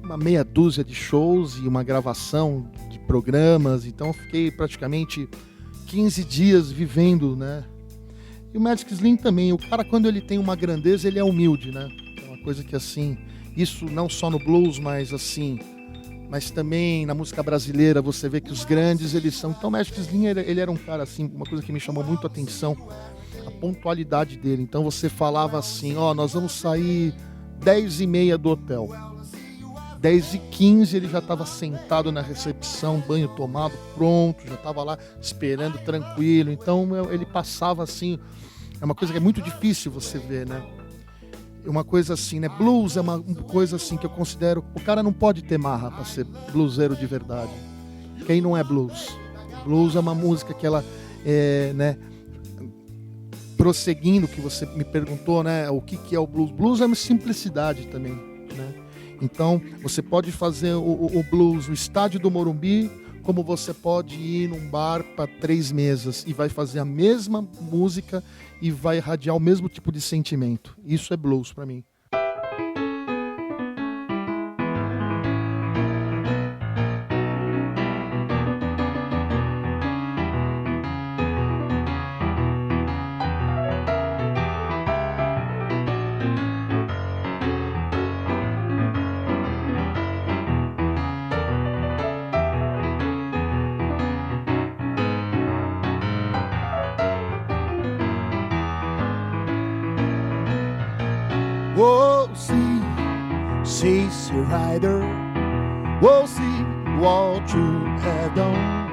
uma meia dúzia de shows e uma gravação de programas, então eu fiquei praticamente 15 dias vivendo, né? E o Magic Slim também, o cara quando ele tem uma grandeza, ele é humilde, né? É uma coisa que assim, isso não só no blues, mas também na música brasileira, você vê que os grandes eles são. Então o Magic Slim, ele era um cara assim, uma coisa que me chamou muito a atenção, a pontualidade dele. Então você falava assim, nós vamos sair 10h30 do hotel. 10h15 ele já estava sentado na recepção, banho tomado, pronto, já estava lá esperando, tranquilo. Então ele passava assim, é uma coisa que é muito difícil você ver, né? Uma coisa assim, né? Blues é uma coisa assim que eu considero, o cara não pode ter marra para ser bluseiro de verdade. Quem não é blues? Blues é uma música que ela é, né? Prosseguindo o que você me perguntou, né? O que é o blues? Blues é uma simplicidade também, né? Então, você pode fazer o blues no estádio do Morumbi, como você pode ir num bar para 3 mesas e vai fazer a mesma música e vai irradiar o mesmo tipo de sentimento. Isso é blues para mim. We'll see, CC Rider. We'll see what you have done.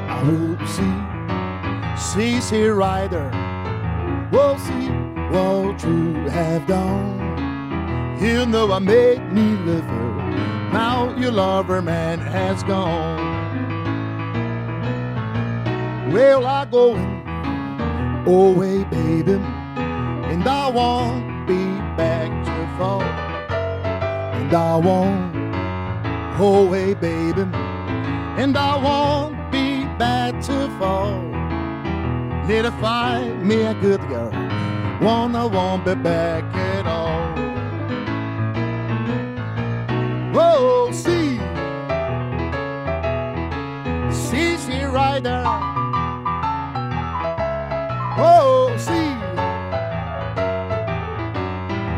I will see, CC Rider. We'll see what you have done. You know I made me live her. Now your lover man has gone. Well, I going away, baby, and I won't be back to fall. And I won't go away, baby, and I won't be back to fall. Need to find me a good girl, one I won't be back at all. Whoa, see, CC Rider. Whoa, see,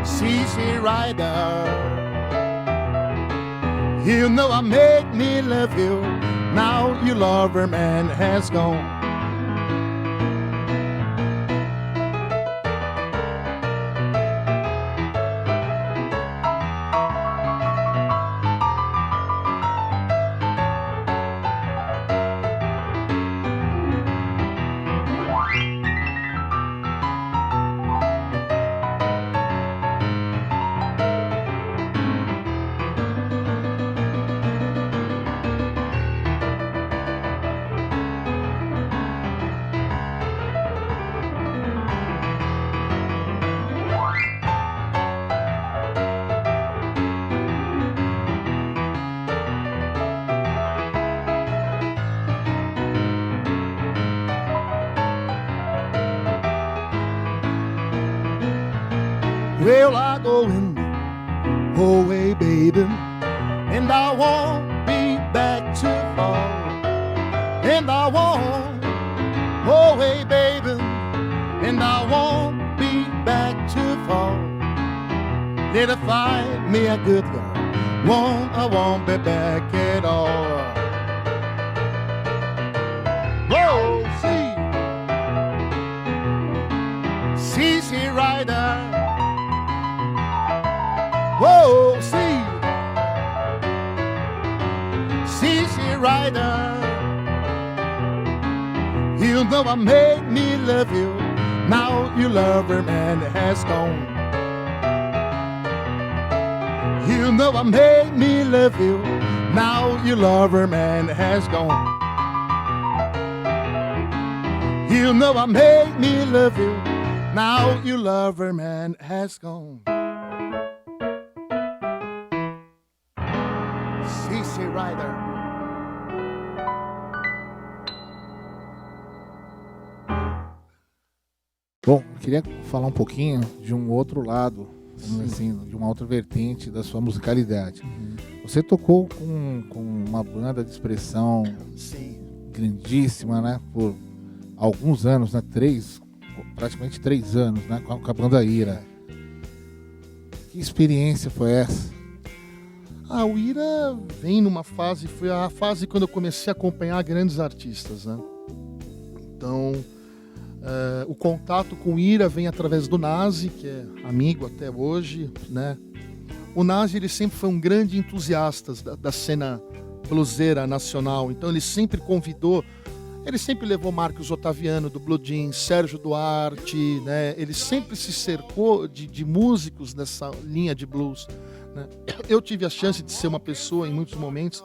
CC Rider. You know I made me love you. Now your lover man has gone. Well, I going away, baby, and I won't be back to fall. And I won't go away, baby, and I won't be back to fall. Need to find me a good girl, one I won't be back at all. Whoa, see, CC Rider. Whoa, see, CC Rider. You know I made me love you. Now your lover man has gone. You know I made me love you. Now your lover man has gone. You know I made me love you. Now your lover man has gone. CC Rider. Bom, eu queria falar um pouquinho de um outro lado, assim, de uma outra vertente da sua musicalidade. Você tocou com uma banda de expressão grandíssima, né? Por alguns anos, né? Praticamente 3 anos, né? Com a banda Ira. Que experiência foi essa? O Ira vem numa fase, foi a fase quando eu comecei a acompanhar grandes artistas, né? Então, O contato com o Ira vem através do Nazi, que é amigo até hoje, né? O Nazi, ele sempre foi um grande entusiasta da cena bluseira nacional, então ele sempre levou Marcos Ottaviano do Blue Jeans, Sérgio Duarte, né? Ele sempre se cercou de músicos nessa linha de blues, né? Eu tive a chance de ser uma pessoa em muitos momentos,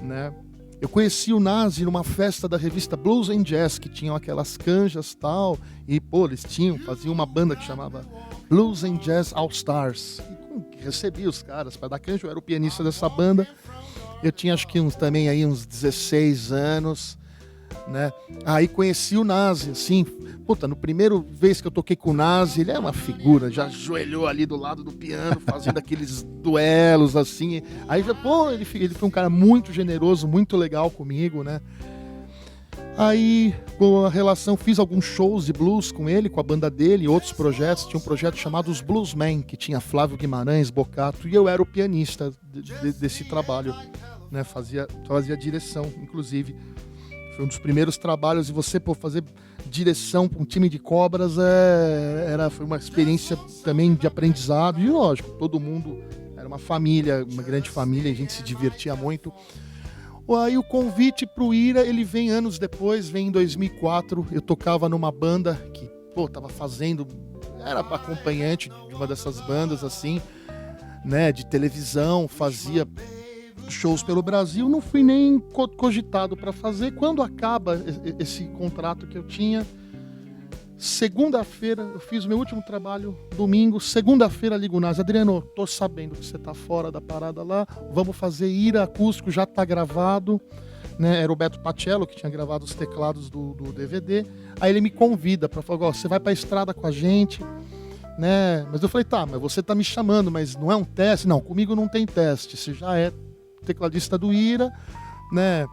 né? Eu conheci o Nazi numa festa da revista Blues and Jazz, que tinham aquelas canjas e tal, e eles faziam uma banda que chamava Blues and Jazz All Stars, e recebi os caras para dar canja. Eu era o pianista dessa banda, eu tinha acho que uns 16 anos, né? Aí conheci o Nazi, assim, no primeiro vez que eu toquei com o Nazi, ele é uma figura, já ajoelhou ali do lado do piano, fazendo aqueles duelos, assim. Aí ele foi um cara muito generoso, muito legal comigo, né? Aí, com a relação, fiz alguns shows de blues com ele, com a banda dele, outros projetos. Tinha um projeto chamado Os Bluesmen, que tinha Flávio Guimarães, Boccato, e eu era o pianista desse trabalho, né? Fazia direção, inclusive. Foi um dos primeiros trabalhos, e você fazer direção para um time de cobras foi uma experiência também de aprendizado. E lógico, todo mundo era uma família, uma grande família, a gente se divertia muito. Aí o convite para o Ira, ele vem anos depois, vem em 2004. Eu tocava numa banda que era acompanhante de uma dessas bandas assim, né, de televisão, fazia shows pelo Brasil, não fui nem cogitado para fazer. Quando acaba esse contrato que eu tinha, segunda-feira, eu fiz o meu último trabalho, domingo, segunda-feira ligo o Nazi: Adriano, tô sabendo que você tá fora da parada lá, vamos fazer Ira acústico, já tá gravado, né? Era o Beto Pacello que tinha gravado os teclados do DVD. Aí ele me convida para falar: você vai pra estrada com a gente, né? Mas eu falei: tá, mas você tá me chamando, mas não é um teste? Não, comigo não tem teste, você já é tecladista do Ira, né?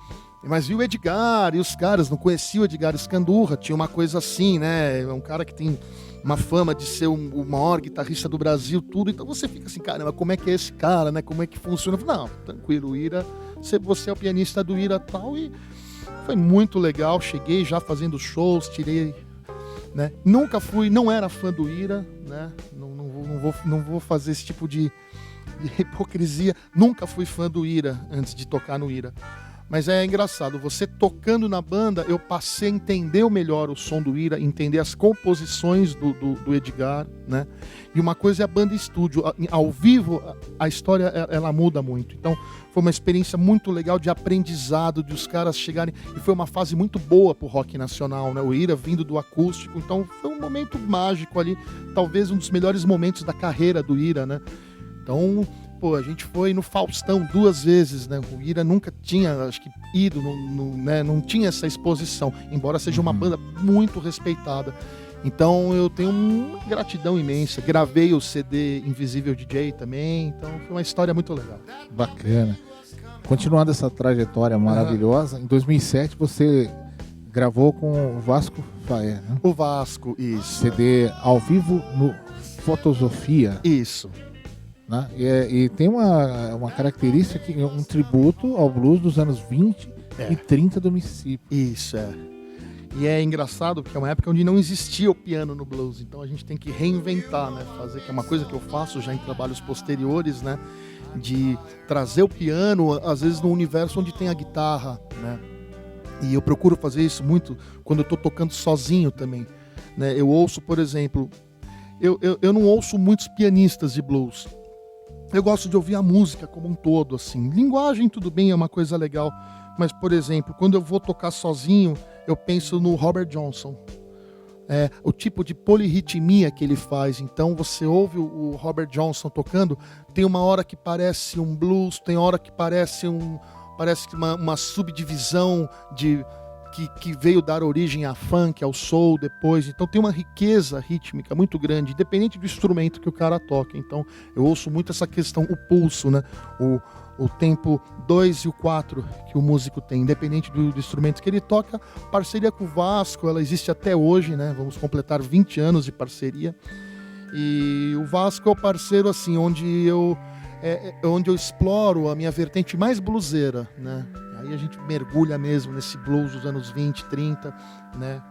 Mas viu o Edgar e os caras, não conhecia o Edgar Escandurra, tinha uma coisa assim, né? É um cara que tem uma fama de ser o maior guitarrista do Brasil, tudo. Então você fica assim, caramba, como é que é esse cara, né? Como é que funciona? Não, tranquilo, o Ira, você é o pianista do Ira e tal. E foi muito legal, cheguei já fazendo shows, tirei, né? Não era fã do Ira, né? Não vou fazer esse tipo de hipocrisia. Nunca fui fã do Ira antes de tocar no Ira. Mas é engraçado, você tocando na banda, eu passei a entender melhor o som do Ira, entender as composições do Edgar, né? E uma coisa é a banda estúdio. Ao vivo, a história ela muda muito. Então, foi uma experiência muito legal de aprendizado, de os caras chegarem. E foi uma fase muito boa pro rock nacional, né? O Ira vindo do acústico. Então, foi um momento mágico ali. Talvez um dos melhores momentos da carreira do Ira, né? Então, a gente foi no Faustão 2 vezes, né? O Ira nunca tinha, acho que, ido, né? Não tinha essa exposição, embora seja uma banda muito respeitada. Então eu tenho uma gratidão imensa. Gravei o CD Invisível DJ também, então foi uma história muito legal. Bacana. Continuando essa trajetória maravilhosa, em 2007 você gravou com o Vasco Faé, né? O Vasco, isso. CD ao vivo no Fotosofia. Isso. Né? E tem uma característica, que um tributo ao blues dos anos 20 e 30 do Mississippi. Isso, é. E é engraçado porque é uma época onde não existia o piano no blues, então a gente tem que reinventar, né? Fazer, que é uma coisa que eu faço já em trabalhos posteriores, né? De trazer o piano, às vezes, no universo onde tem a guitarra, né? E eu procuro fazer isso muito quando eu estou tocando sozinho também, né? Eu ouço, por exemplo, eu não ouço muitos pianistas de blues. Eu gosto de ouvir a música como um todo, assim. Linguagem, tudo bem, é uma coisa legal. Mas, por exemplo, quando eu vou tocar sozinho, eu penso no Robert Johnson. O tipo de polirritmia que ele faz. Então, você ouve o Robert Johnson tocando, tem uma hora que parece um blues, tem hora que parece uma subdivisão que veio dar origem à funk, ao soul depois. Então tem uma riqueza rítmica muito grande, independente do instrumento que o cara toca. Então eu ouço muito essa questão, o pulso, né? O tempo 2 e o 4 que o músico tem, independente do instrumento que ele toca. Parceria com o Vasco, ela existe até hoje, né? Vamos completar 20 anos de parceria. E o Vasco é o parceiro, assim, onde eu exploro a minha vertente mais bluseira, né? Aí a gente mergulha mesmo nesse blues dos anos 20, 30, né?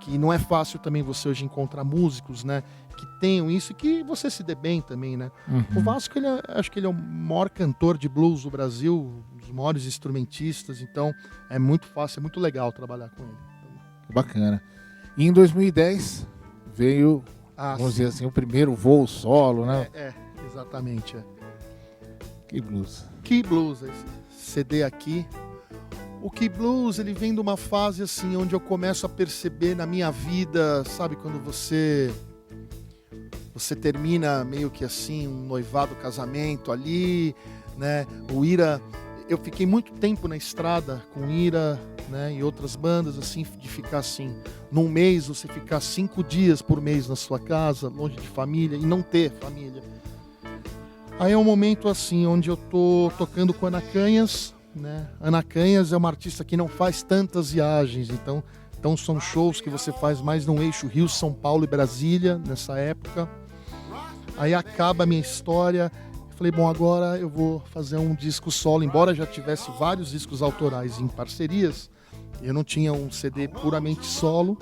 que não é fácil também você hoje encontrar músicos, né, que tenham isso e que você se dê bem também, né? O Vasco, acho que ele é o maior cantor de blues do Brasil, um dos maiores instrumentistas, então é muito fácil, é muito legal trabalhar com ele. Bacana. E em 2010 veio, vamos dizer assim, o primeiro voo solo, né? Exatamente. Que blues. Que blues, esse CD aqui. O Que Blues, ele vem de uma fase assim, onde eu começo a perceber na minha vida, sabe, quando você termina meio que assim, um noivado, casamento ali, né, o Ira, eu fiquei muito tempo na estrada com Ira, né, e outras bandas, assim, de ficar assim, num mês você ficar 5 dias por mês na sua casa, longe de família, e não ter família. Aí é um momento assim, onde eu tô tocando com Ana Canhas, né? Ana Canhas é uma artista que não faz tantas viagens, então são shows que você faz mais no eixo Rio, São Paulo e Brasília, nessa época. Aí acaba a minha história, eu falei, bom, agora eu vou fazer um disco solo, embora já tivesse vários discos autorais em parcerias, eu não tinha um CD puramente solo.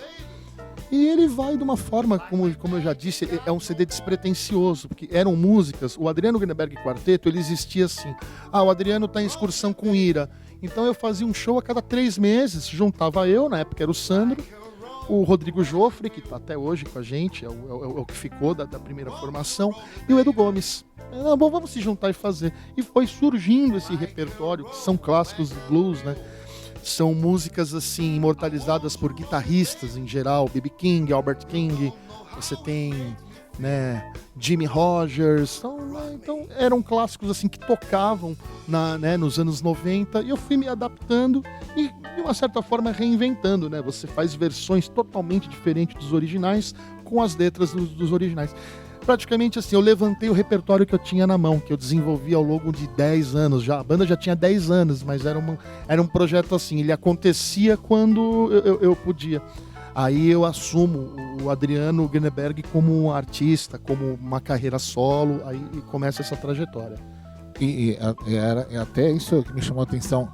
E ele vai de uma forma, como eu já disse, é um CD despretensioso, porque eram músicas, o Adriano Greenberg Quarteto, ele existia assim, o Adriano tá em excursão com Ira, então eu fazia um show a cada 3 meses, juntava eu, na época era o Sandro, o Rodrigo Joffre, que tá até hoje com a gente, é o que ficou da primeira formação, e o Edu Gomes. Bom, vamos se juntar e fazer. E foi surgindo esse repertório, que são clássicos de blues, né? São músicas assim imortalizadas por guitarristas em geral, B.B. King, Albert King, você tem, né, Jimmy Rogers, então eram clássicos assim que tocavam nos anos 90 e eu fui me adaptando e de uma certa forma reinventando, né? Você faz versões totalmente diferentes dos originais com as letras dos originais. Praticamente assim, eu levantei o repertório que eu tinha na mão, que eu desenvolvi ao longo de 10 anos já. A banda já tinha 10 anos, mas era um projeto assim, ele acontecia quando eu podia. Aí eu assumo o Adriano Greenberg como um artista, como uma carreira solo, aí começa essa trajetória. E até isso que me chamou a atenção,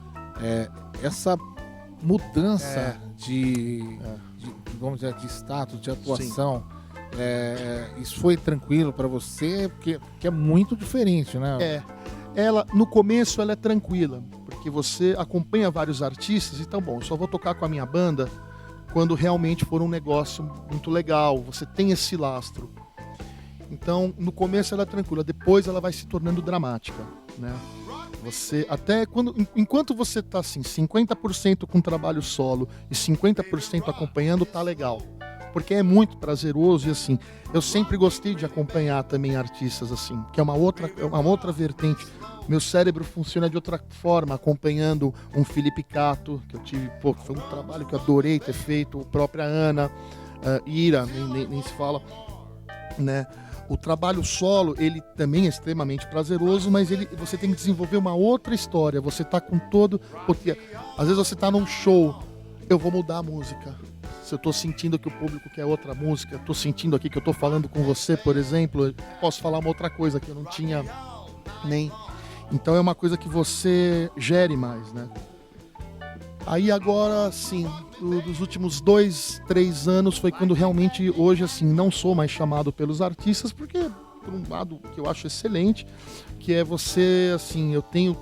essa mudança vamos dizer, de status, de atuação. Sim. Isso foi tranquilo para você? Porque é muito diferente, né? Ela, no começo ela é tranquila, porque você acompanha vários artistas, então bom, eu só vou tocar com a minha banda quando realmente for um negócio muito legal, você tem esse lastro. Então, no começo ela é tranquila, depois ela vai se tornando dramática, né? Você, enquanto você tá assim, 50% com trabalho solo e 50% acompanhando, tá legal. Porque é muito prazeroso e assim, eu sempre gostei de acompanhar também artistas assim, que é uma outra vertente. Meu cérebro funciona de outra forma, acompanhando um Felipe Cato, que eu tive, foi um trabalho que eu adorei ter feito, a própria Ana, Ira, nem se fala, né? O trabalho solo, ele também é extremamente prazeroso, mas você tem que desenvolver uma outra história, você tá com todo... Porque às vezes você tá num show, eu vou mudar a música. Se eu tô sentindo que o público quer outra música, tô sentindo aqui que eu tô falando com você, por exemplo, eu posso falar uma outra coisa que eu não tinha nem... Então é uma coisa que você gere mais, né? Aí agora, sim, dos últimos 2, 3 anos foi quando realmente hoje, assim, não sou mais chamado pelos artistas, porque, por um lado, que eu acho excelente, que é você, assim, eu tenho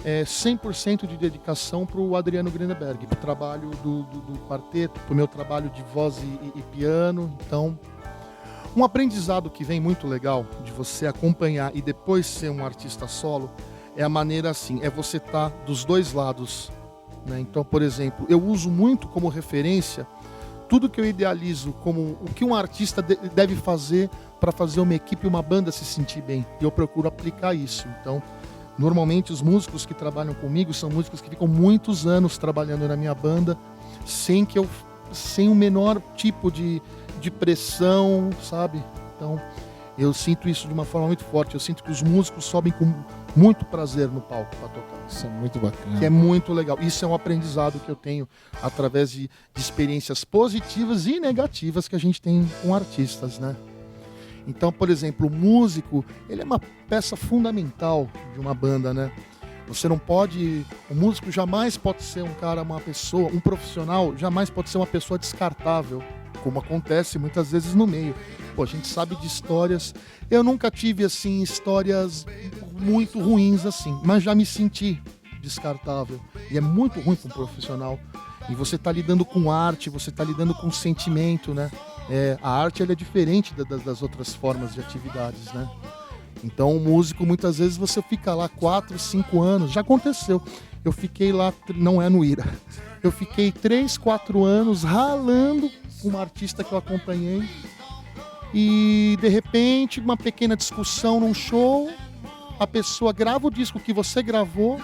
100% de dedicação para o Adriano Greenberg, para o trabalho do quarteto, para o meu trabalho de voz e piano. Então, um aprendizado que vem muito legal de você acompanhar e depois ser um artista solo é a maneira assim, é você estar dos dois lados, né? Então, por exemplo, eu uso muito como referência tudo que eu idealizo como o que um artista deve fazer para fazer uma equipe e uma banda se sentir bem. E eu procuro aplicar isso. Então, normalmente os músicos que trabalham comigo são músicos que ficam muitos anos trabalhando na minha banda sem o menor tipo de pressão, sabe? Então, eu sinto isso de uma forma muito forte. Eu sinto que os músicos sobem com muito prazer no palco para tocar. Isso é muito bacana. Que é muito legal. Isso é um aprendizado que eu tenho através de experiências positivas e negativas que a gente tem com artistas, né? Então, por exemplo, o músico, ele é uma peça fundamental de uma banda, né? Você não pode... O músico jamais pode ser uma pessoa, um profissional, jamais pode ser uma pessoa descartável. como acontece muitas vezes no meio. Pô, a gente sabe de histórias. Eu nunca tive, assim, histórias muito ruins, assim, mas já me senti descartável. E é muito ruim para um profissional. E você está lidando com arte, você está lidando com sentimento, né? A arte ela é diferente das outras formas de atividades, né? Então, o músico, muitas vezes, você fica lá 4, 5 anos. Já aconteceu. Eu fiquei lá, não é no IRA, eu fiquei 3, 4 anos ralando com uma artista que eu acompanhei. E, de repente, uma pequena discussão num show, a pessoa grava o disco que você gravou,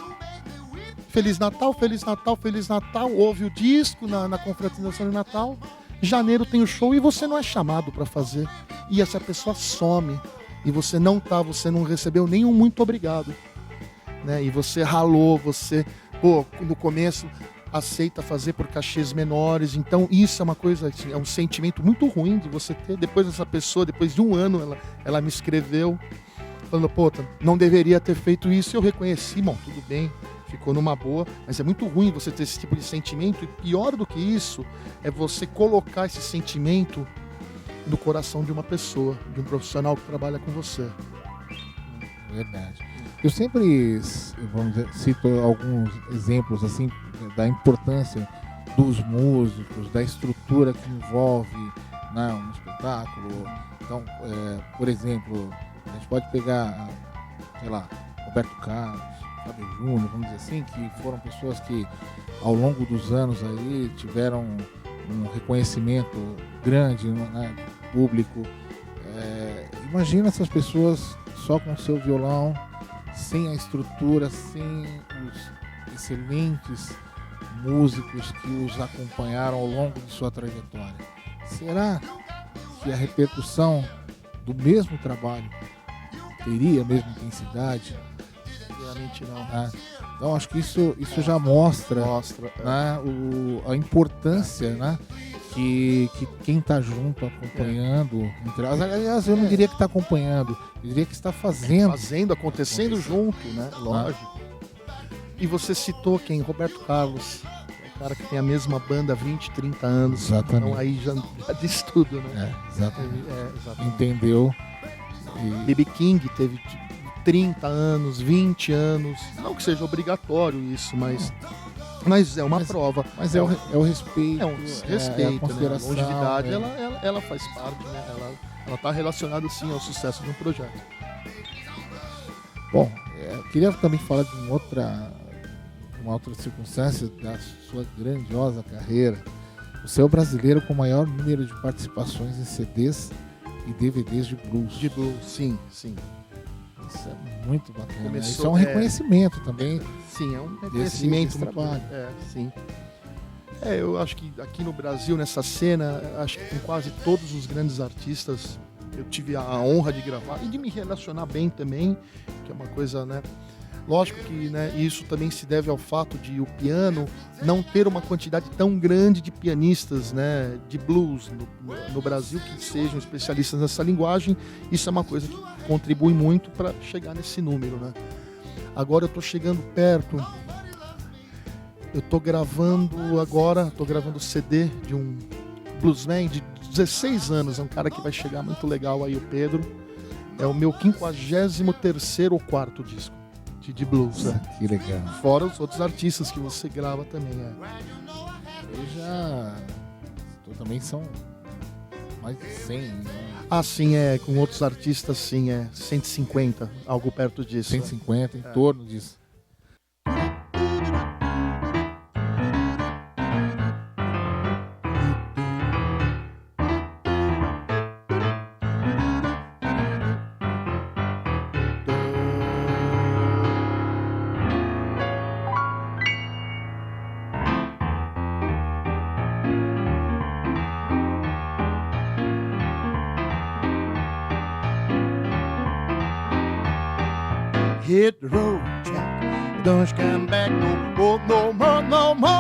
Feliz Natal, Feliz Natal, Feliz Natal, ouve o disco na confraternização de Natal, janeiro tem o show e você não é chamado para fazer. E essa pessoa some, e você não recebeu nenhum muito obrigado. Né? E você ralou, você, no começo aceita fazer por cachês menores, então isso é uma coisa, assim, é um sentimento muito ruim de você ter. Depois essa pessoa, depois de um ano, ela me escreveu, falando, não deveria ter feito isso, e eu reconheci, bom, tudo bem, ficou numa boa, mas é muito ruim você ter esse tipo de sentimento, e pior do que isso, é você colocar esse sentimento no coração de uma pessoa, de um profissional que trabalha com você. Verdade. Eu sempre, vamos dizer, cito alguns exemplos assim da importância dos músicos, da estrutura que envolve, né, um espetáculo. Então, por exemplo, a gente pode pegar, sei lá, Roberto Carlos, Fábio Júnior, vamos dizer assim, que foram pessoas que ao longo dos anos aí tiveram um reconhecimento grande, né, público. Imagina essas pessoas só com o seu violão, sem a estrutura, sem os excelentes músicos que os acompanharam ao longo de sua trajetória. Será que a repercussão do mesmo trabalho teria a mesma intensidade? Realmente não. Então acho que isso já mostra né, a importância, né, que quem está junto, acompanhando, aliás, eu não diria que está acompanhando, eu diria que está fazendo acontecendo junto, né? Lógico. E você citou quem? Roberto Carlos, o cara que tem a mesma banda há 20, 30 anos. Exatamente. Então aí já diz tudo, né? Exatamente. Exatamente. Entendeu? B.B. King teve 30 anos, 20 anos. Não que seja obrigatório isso, mas é uma prova. Mas é o respeito. É um respeito, a consideração. Né? A longevidade, ela faz parte, né? Ela está relacionada, sim, ao sucesso de um projeto. Bom, eu queria também falar de uma outra circunstância da sua grandiosa carreira. O seu brasileiro com o maior número de participações em CDs e DVDs de blues. De blues, sim. Isso é muito bacana. Isso é um reconhecimento também. Sim, é um reconhecimento desse trabalho. Sim. Eu acho que aqui no Brasil, nessa cena, acho que com quase todos os grandes artistas, eu tive a honra de gravar e de me relacionar bem também, que é uma coisa, né? Lógico que, né, isso também se deve ao fato de o piano não ter uma quantidade tão grande de pianistas, né, de blues no Brasil que sejam especialistas nessa linguagem. Isso é uma coisa que contribui muito para chegar nesse número, né? Agora eu estou chegando perto. Eu estou gravando CD de um bluesman de 16 anos, é um cara que vai chegar muito legal aí, o Pedro. É o meu 53º ou 4º disco de blues. Que legal. Fora os outros artistas que você grava também. Também são mais de 100. Né? Sim, com outros artistas, sim, 150, algo perto disso. 150, em torno disso. Hit the road, Jack. Don't come back no more,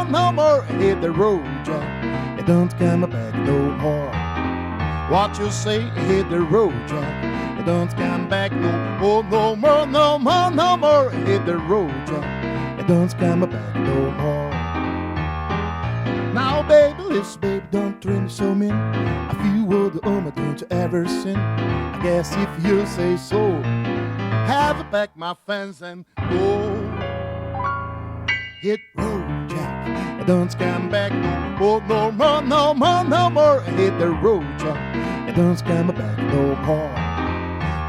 no more. Hit the road, Jack. Don't come back no more. What you say? Hit the road, Jack. Don't come back no more, no more. Hit the road, Jack. Don't come back no more. Now, baby, listen, baby, don't treat me so mean. never sin. I guess if you say so, have a pack my friends and go. Hit road, Jack, don't come back no more, no more, no more, no more. Hit the road, Jack, don't come back no more.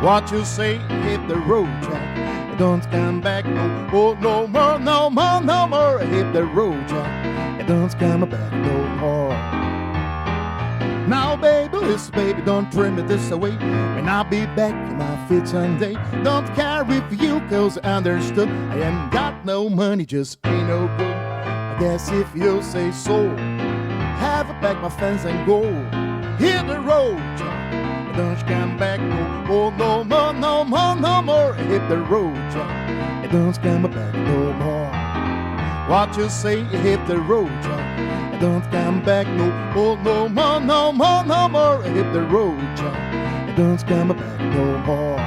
What you say, hit the road, Jack, don't come back no more, no more, no more, no more. Hit the road, Jack, don't come back no more. Now, baby, listen, baby, don't dream it this away. When I'll be back in my feet someday, don't care if you cause understood. I ain't got no money, just ain't no good. I guess if you say so, have a pack my friends and go. Hit the road, John, don't come back no more, no more, no more, no more. Hit the road, John, don't come back no more. What you say, hit the road, John, don't come back no more, no more, no more, no more. Hit the road, John, don't come back no more.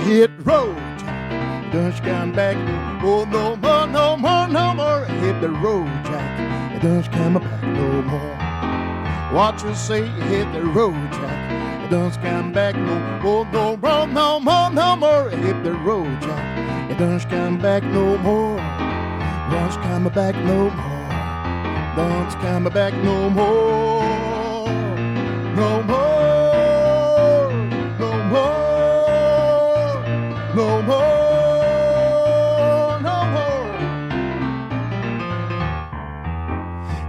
Hit road, Jack, don't come back. Oh, no more, no more, no more. Hit the road, Jack, don't come back no more. What you say, hit the road, Jack, don't come back no more, no more, no more, no more. Hit the road, Jack, don't come back no more. Don't come back no more. Don't come back no more. No more. No more, no more.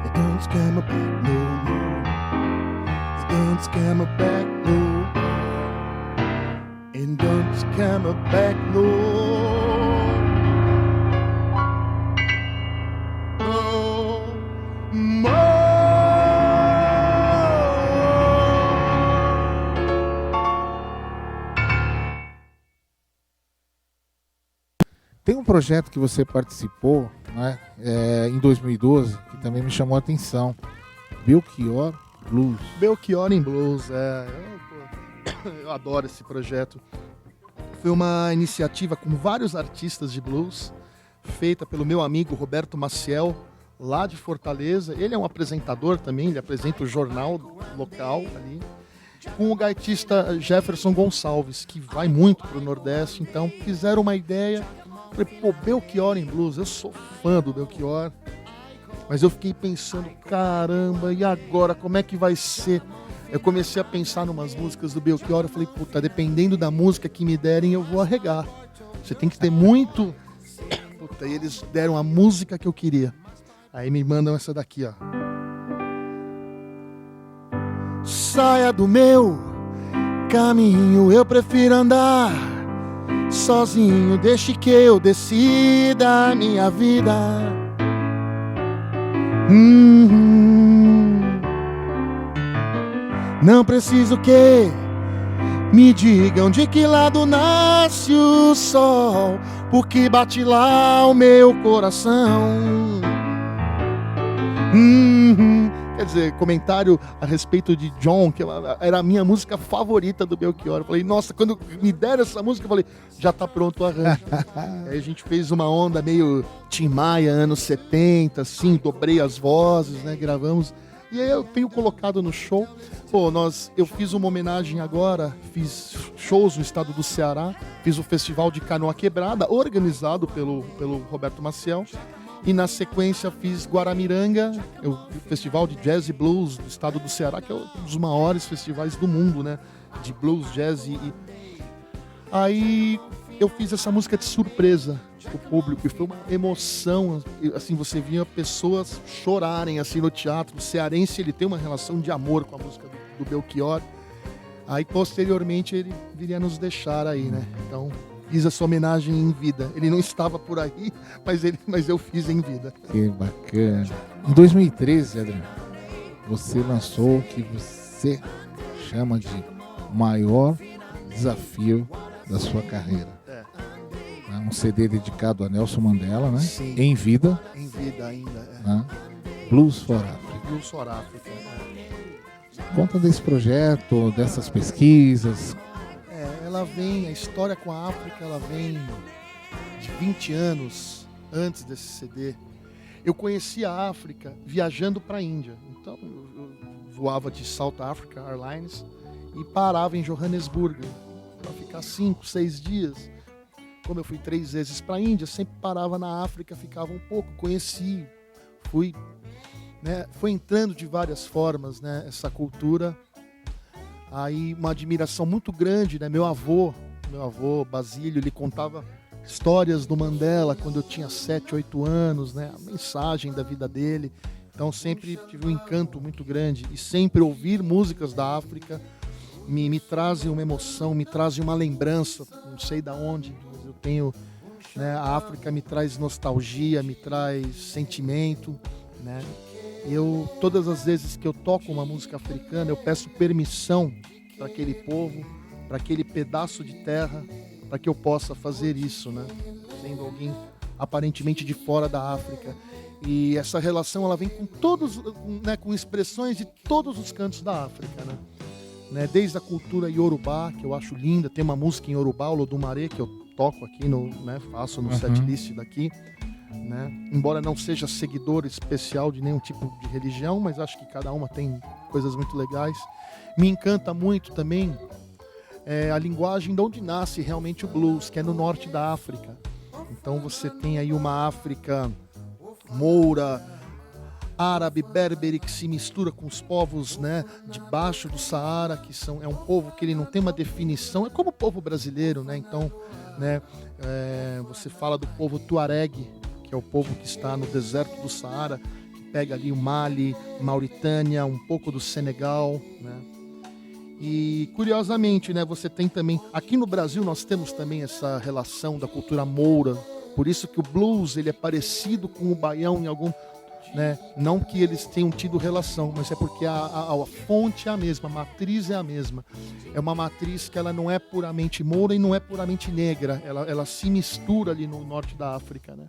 It don't scam me back no more. It don't scam me back no more. It don't scam me back no more. Tem um projeto que você participou, né, em 2012, que também me chamou a atenção. Belchior Blues. Belchior em Blues, eu adoro esse projeto. Foi uma iniciativa com vários artistas de blues, feita pelo meu amigo Roberto Maciel, lá de Fortaleza. Ele é um apresentador também, ele apresenta o jornal local ali. Com o gaitista Jefferson Gonçalves, que vai muito pro Nordeste. Então fizeram uma ideia. Falei, pô, Belchior em Blues, eu sou fã do Belchior. Mas eu fiquei pensando, caramba, e agora, como é que vai ser? Eu comecei a pensar em umas músicas do Belchior, eu falei, puta, dependendo da música que me derem, eu vou arregar. Você tem que ter muito... Puta, e eles deram a música que eu queria. Aí me mandam essa daqui, ó. Saia do meu caminho, eu prefiro andar sozinho, deixe que eu decida a minha vida. Não preciso que me digam de que lado nasce o sol, porque bate lá o meu coração. Quer dizer, comentário a respeito de John, que era a minha música favorita do Belchior. Eu falei, nossa, quando me deram essa música, eu falei, já tá pronto o arranjo. Aí a gente fez uma onda meio Tim Maia, anos 70, assim, dobrei as vozes, né, gravamos. E aí eu tenho colocado no show. Pô, eu fiz uma homenagem agora, fiz shows no estado do Ceará, fiz o Festival de Canoa Quebrada, organizado pelo Roberto Maciel. E na sequência fiz Guaramiranga, o Festival de Jazz e Blues do estado do Ceará, que é um dos maiores festivais do mundo, né? De blues, jazz e... Aí eu fiz essa música de surpresa pro público e foi uma emoção, assim, você via pessoas chorarem assim no teatro. O cearense, ele tem uma relação de amor com a música do Belchior. Aí posteriormente ele viria nos deixar aí, né? Então fiz essa homenagem em vida. Ele não estava por aí, mas eu fiz em vida. Que bacana. Em 2013, Adriano, você lançou o que você chama de maior desafio da sua carreira. Um CD dedicado a Nelson Mandela, né? Sim. Em vida. Em vida ainda. Né? Blues for Africa. Blues for Africa. Conta desse projeto, dessas pesquisas. Ela vem, a história com a África, ela vem de 20 anos antes desse CD. Eu conheci a África viajando para a Índia. Então eu voava de South Africa Airlines e parava em Johannesburgo para ficar 5, 6 dias. Como eu fui 3 vezes para a Índia, sempre parava na África, ficava um pouco, conheci, fui, né, foi entrando de várias formas, né, essa cultura. Aí uma admiração muito grande, né, meu avô Basílio, ele contava histórias do Mandela quando eu tinha 7, 8 anos, né, a mensagem da vida dele. Então sempre tive um encanto muito grande e sempre ouvir músicas da África me trazem uma emoção, me trazem uma lembrança, não sei de onde, mas eu tenho, né, a África me traz nostalgia, me traz sentimento, né? Todas as vezes que eu toco uma música africana, eu peço permissão para aquele povo, para aquele pedaço de terra, para que eu possa fazer isso, né? Sendo alguém aparentemente de fora da África. E essa relação, ela vem com todos, né, com expressões de todos os cantos da África, né? Desde a cultura iorubá, que eu acho linda, tem uma música em iorubá, o Lodumare, que eu toco aqui, né, faço no setlist daqui, né? Embora não seja seguidor especial de nenhum tipo de religião, mas acho que cada uma tem coisas muito legais. Me encanta muito também a linguagem de onde nasce realmente o blues, que é no norte da África. Então você tem aí uma África moura, árabe, berbere, que se mistura com os povos, né, debaixo do Saara, que é um povo que ele não tem uma definição, é como o povo brasileiro, né? Então, né, você fala do povo Tuareg, que é o povo que está no deserto do Saara, que pega ali o Mali, Mauritânia, um pouco do Senegal, né? E curiosamente, né, você tem também, aqui no Brasil nós temos também essa relação da cultura moura, por isso que o blues ele é parecido com o baião em algum, né? Não que eles tenham tido relação, mas é porque a fonte é a mesma, a matriz é a mesma. É uma matriz que ela não é puramente moura e não é puramente negra, ela se mistura ali no norte da África, né?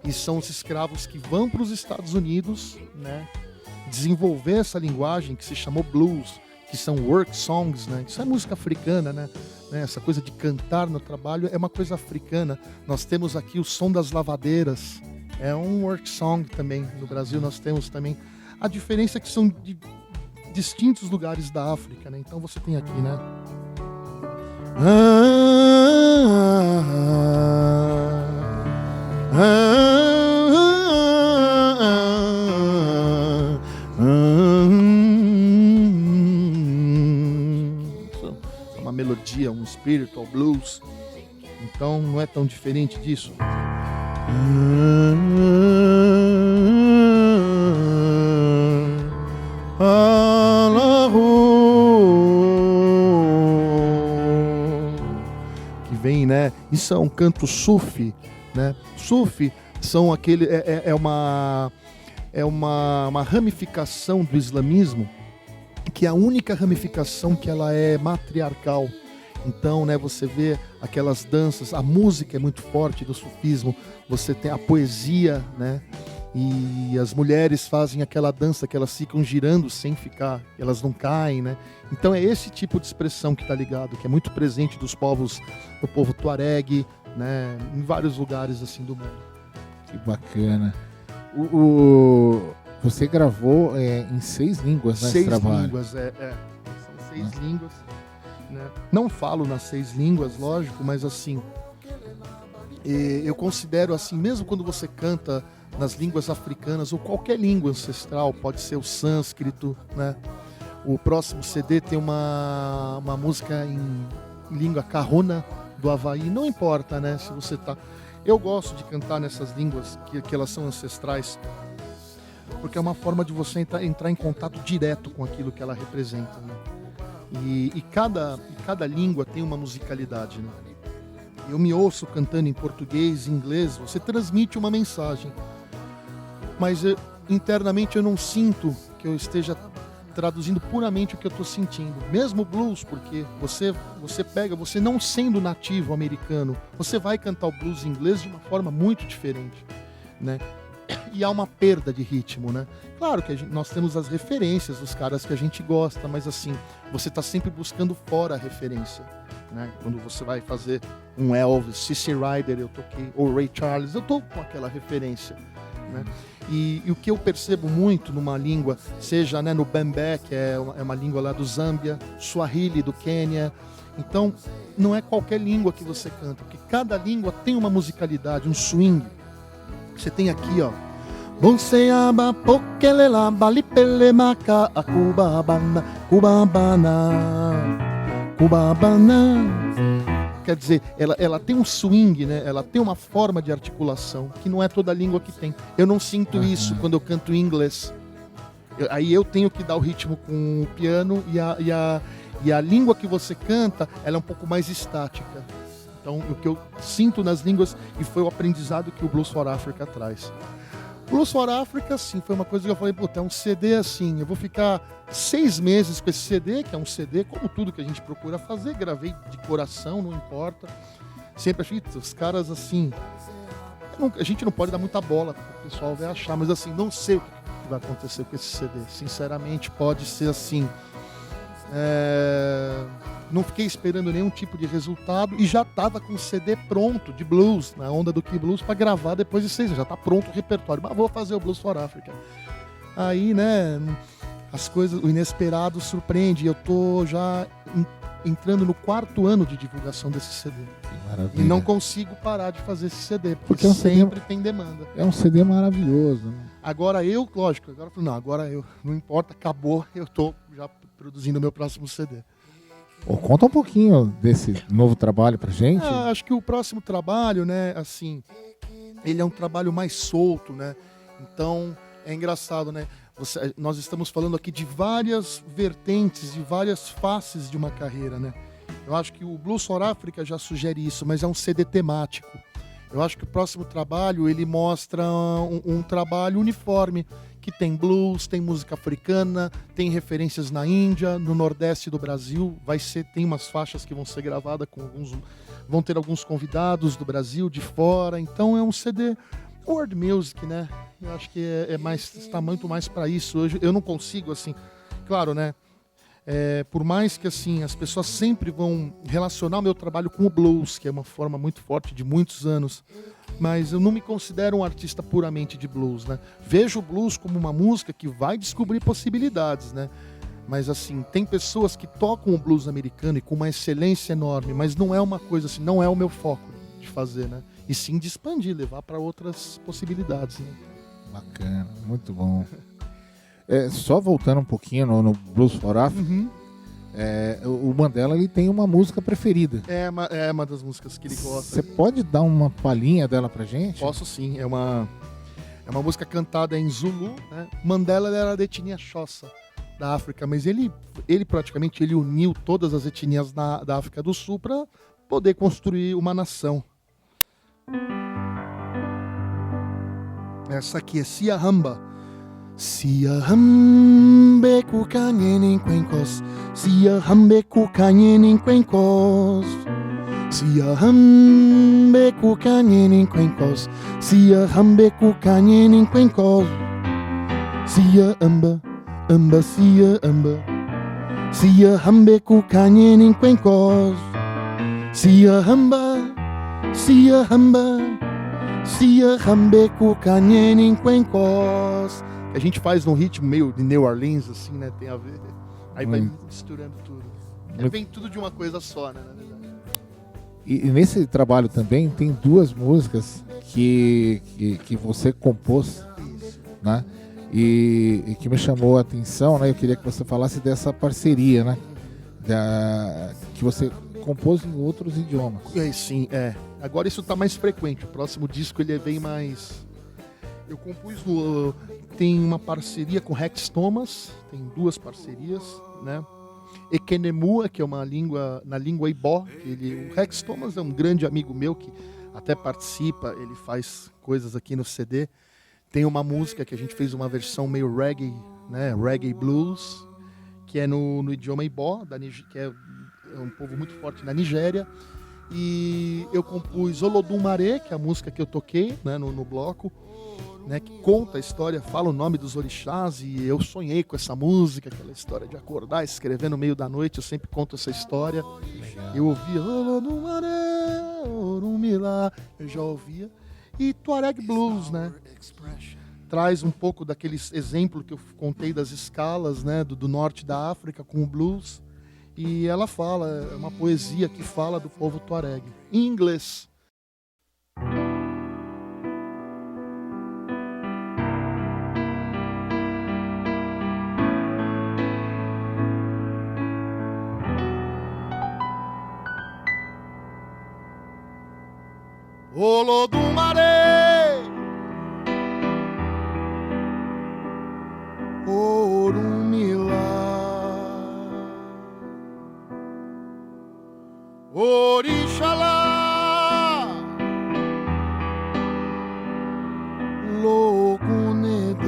E são os escravos que vão para os Estados Unidos, né, desenvolver essa linguagem que se chamou blues, que são work songs, né? Isso é música africana, né? Essa coisa de cantar no trabalho é uma coisa africana. Nós temos aqui o som das lavadeiras, é um work song também. No Brasil nós temos também. A diferença é que são de distintos lugares da África, né? Então você tem aqui, né? É uma melodia, um spiritual blues. Então não é tão diferente disso. Que vem, né? Isso é um canto sufi, né? Sufi são aquele é uma ramificação do islamismo, que é a única ramificação que ela é matriarcal. Então, né, você vê aquelas danças, a música é muito forte do sufismo, você tem a poesia, né, e as mulheres fazem aquela dança que elas ficam girando sem ficar, elas não caem, né. Então é esse tipo de expressão que está ligado, que é muito presente dos povos, do povo Tuareg, né, em vários lugares assim do mundo. Que bacana. Você gravou em 6 línguas, né? 6 trabalho. línguas, São 6 línguas. Né? Não falo nas 6 línguas, lógico, mas assim, eu considero assim, mesmo quando você canta nas línguas africanas ou qualquer língua ancestral, pode ser o sânscrito, né? O próximo CD tem uma música em língua kahuna do Havaí, não importa, né? Se você tá... Eu gosto de cantar nessas línguas que elas são ancestrais, porque é uma forma de você entrar em contato direto com aquilo que ela representa, né? E cada língua tem uma musicalidade, né? Eu me ouço cantando em português, em inglês, você transmite uma mensagem, mas internamente eu não sinto que eu esteja traduzindo puramente o que eu estou sentindo. Mesmo blues, porque você pega, você não sendo nativo americano, você vai cantar o blues em inglês de uma forma muito diferente, né? E há uma perda de ritmo, né? Claro que nós temos as referências dos caras que a gente gosta, mas assim, você está sempre buscando fora a referência, né? Quando você vai fazer um Elvis, C.C. Rider, eu toquei, ou Ray Charles, eu tô com aquela referência, né? E o que eu percebo muito numa língua, seja, né, no Bembe, que é uma língua lá do Zâmbia, Swahili do Quênia, então não é qualquer língua que você canta, porque cada língua tem uma musicalidade, um swing. Você tem aqui, ó, Bonseaba pokelela balipele maka akubabana kubabana. Quer dizer, ela tem um swing, né? Ela tem uma forma de articulação que não é toda língua que tem. Eu não sinto isso quando eu canto em inglês. Aí eu tenho que dar o ritmo com o piano e a língua que você canta, ela é um pouco mais estática. Então, o que eu sinto nas línguas, e foi o aprendizado que o Blues for Africa traz. Blues for Africa, sim, foi uma coisa que eu falei, puta, é um CD assim, eu vou ficar 6 meses com esse CD, que é um CD, como tudo que a gente procura fazer, gravei de coração, não importa. Sempre achei, os caras assim, a gente não pode dar muita bola, porque o pessoal vai achar, mas assim, não sei o que vai acontecer com esse CD. Sinceramente, pode ser assim. Não fiquei esperando nenhum tipo de resultado e já estava com o CD pronto de blues, na onda do Key Blues, para gravar depois de 6 meses. Já está pronto o repertório, mas vou fazer o Blues for Africa. Aí, né, as coisas, o inesperado surpreende. Eu tô já entrando no 4º ano de divulgação desse CD. E não consigo parar de fazer esse CD, porque sempre tem demanda. É um CD maravilhoso, né? Agora não importa, acabou, eu tô já produzindo o meu próximo CD. Conta um pouquinho desse novo trabalho pra gente. Acho que o próximo trabalho, né, assim, ele é um trabalho mais solto, né? Então, é engraçado, né? Nós estamos falando aqui de várias vertentes, de várias faces de uma carreira, né? Eu acho que o Blues for Africa já sugere isso, mas é um CD temático. Eu acho que o próximo trabalho, ele mostra um trabalho uniforme, que tem blues, tem música africana, tem referências na Índia, no Nordeste do Brasil. Tem umas faixas que vão ser gravadas vão ter alguns convidados do Brasil, de fora. Então é um CD world music, né? Eu acho que está muito mais para isso hoje. Eu não consigo, assim, claro, né? Por mais que assim as pessoas sempre vão relacionar o meu trabalho com o blues, que é uma forma muito forte de muitos anos, mas eu não me considero um artista puramente de blues, né? Vejo o blues como uma música que vai descobrir possibilidades, né? Mas assim, tem pessoas que tocam o blues americano e com uma excelência enorme, mas não é uma coisa assim, não é o meu foco de fazer, né? E sim de expandir, levar para outras possibilidades, né? Bacana, muito bom. Só voltando um pouquinho no Blues for Africa, o Mandela, ele tem uma música preferida. É uma das músicas que ele gosta. Você pode dar uma palhinha dela pra gente? Posso sim, é uma música cantada em Zulu, né? Mandela era da etnia Xhosa da África, mas ele praticamente uniu todas as etnias da África do Sul para poder construir uma nação. Essa aqui é Siahamba. Siahambe kukanyeni kwenkos, Siahambe kukanyeni kwenkos, Siahambe kukanyeni kwenkos, Siahambe kukanyeni kwenkos, Siahamba, Siahamba, Siahambe kukanyeni kwenkos, Siahamba, Siahambe kukanyeni kwenkos. A gente faz num ritmo meio de New Orleans, assim, né? Tem a ver. Aí vai misturando tudo. Vem tudo de uma coisa só, né? Na verdade. E nesse trabalho também tem 2 músicas que você compôs, né? E que me chamou a atenção, né? Eu queria que você falasse dessa parceria, né? Que você compôs em outros idiomas. Sim, é. Agora isso tá mais frequente. O próximo disco ele vem mais... Eu compus tem uma parceria com Rex Thomas, tem 2 parcerias, né? Ekenemua, que é uma língua, na língua Ibó. O Rex Thomas é um grande amigo meu que até participa, ele faz coisas aqui no CD. Tem uma música que a gente fez uma versão meio reggae, né? Reggae blues, que é no idioma Ibó, que é um povo muito forte na Nigéria. E eu compus Olodum Maré, que é a música que eu toquei, né, no bloco, né, que conta a história, fala o nome dos orixás, e eu sonhei com essa música, aquela história de acordar, escrever no meio da noite, eu sempre conto essa história. Legal. Eu ouvia Olodum Maré, Orumilá, eu já ouvia. E Tuareg Blues, né? Traz um pouco daquele exemplo que eu contei das escalas, né, do norte da África com o blues. E ela fala, é uma poesia que fala do povo Tuareg, em inglês. Olodum Maré, Orumilá, Orixalá, Logunedê,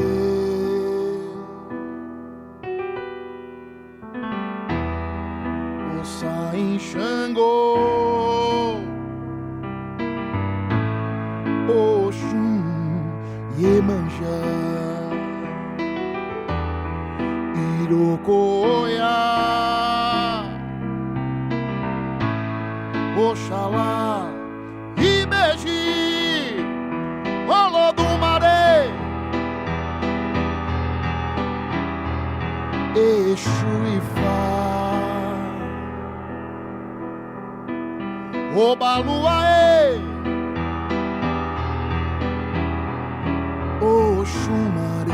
Ossain Xangô, Oxum, Iemanjá, Irocoiá, Oxalá, Ibeji, Olodum Maré, Exu Ifá, Obaluaê, Oxumaré,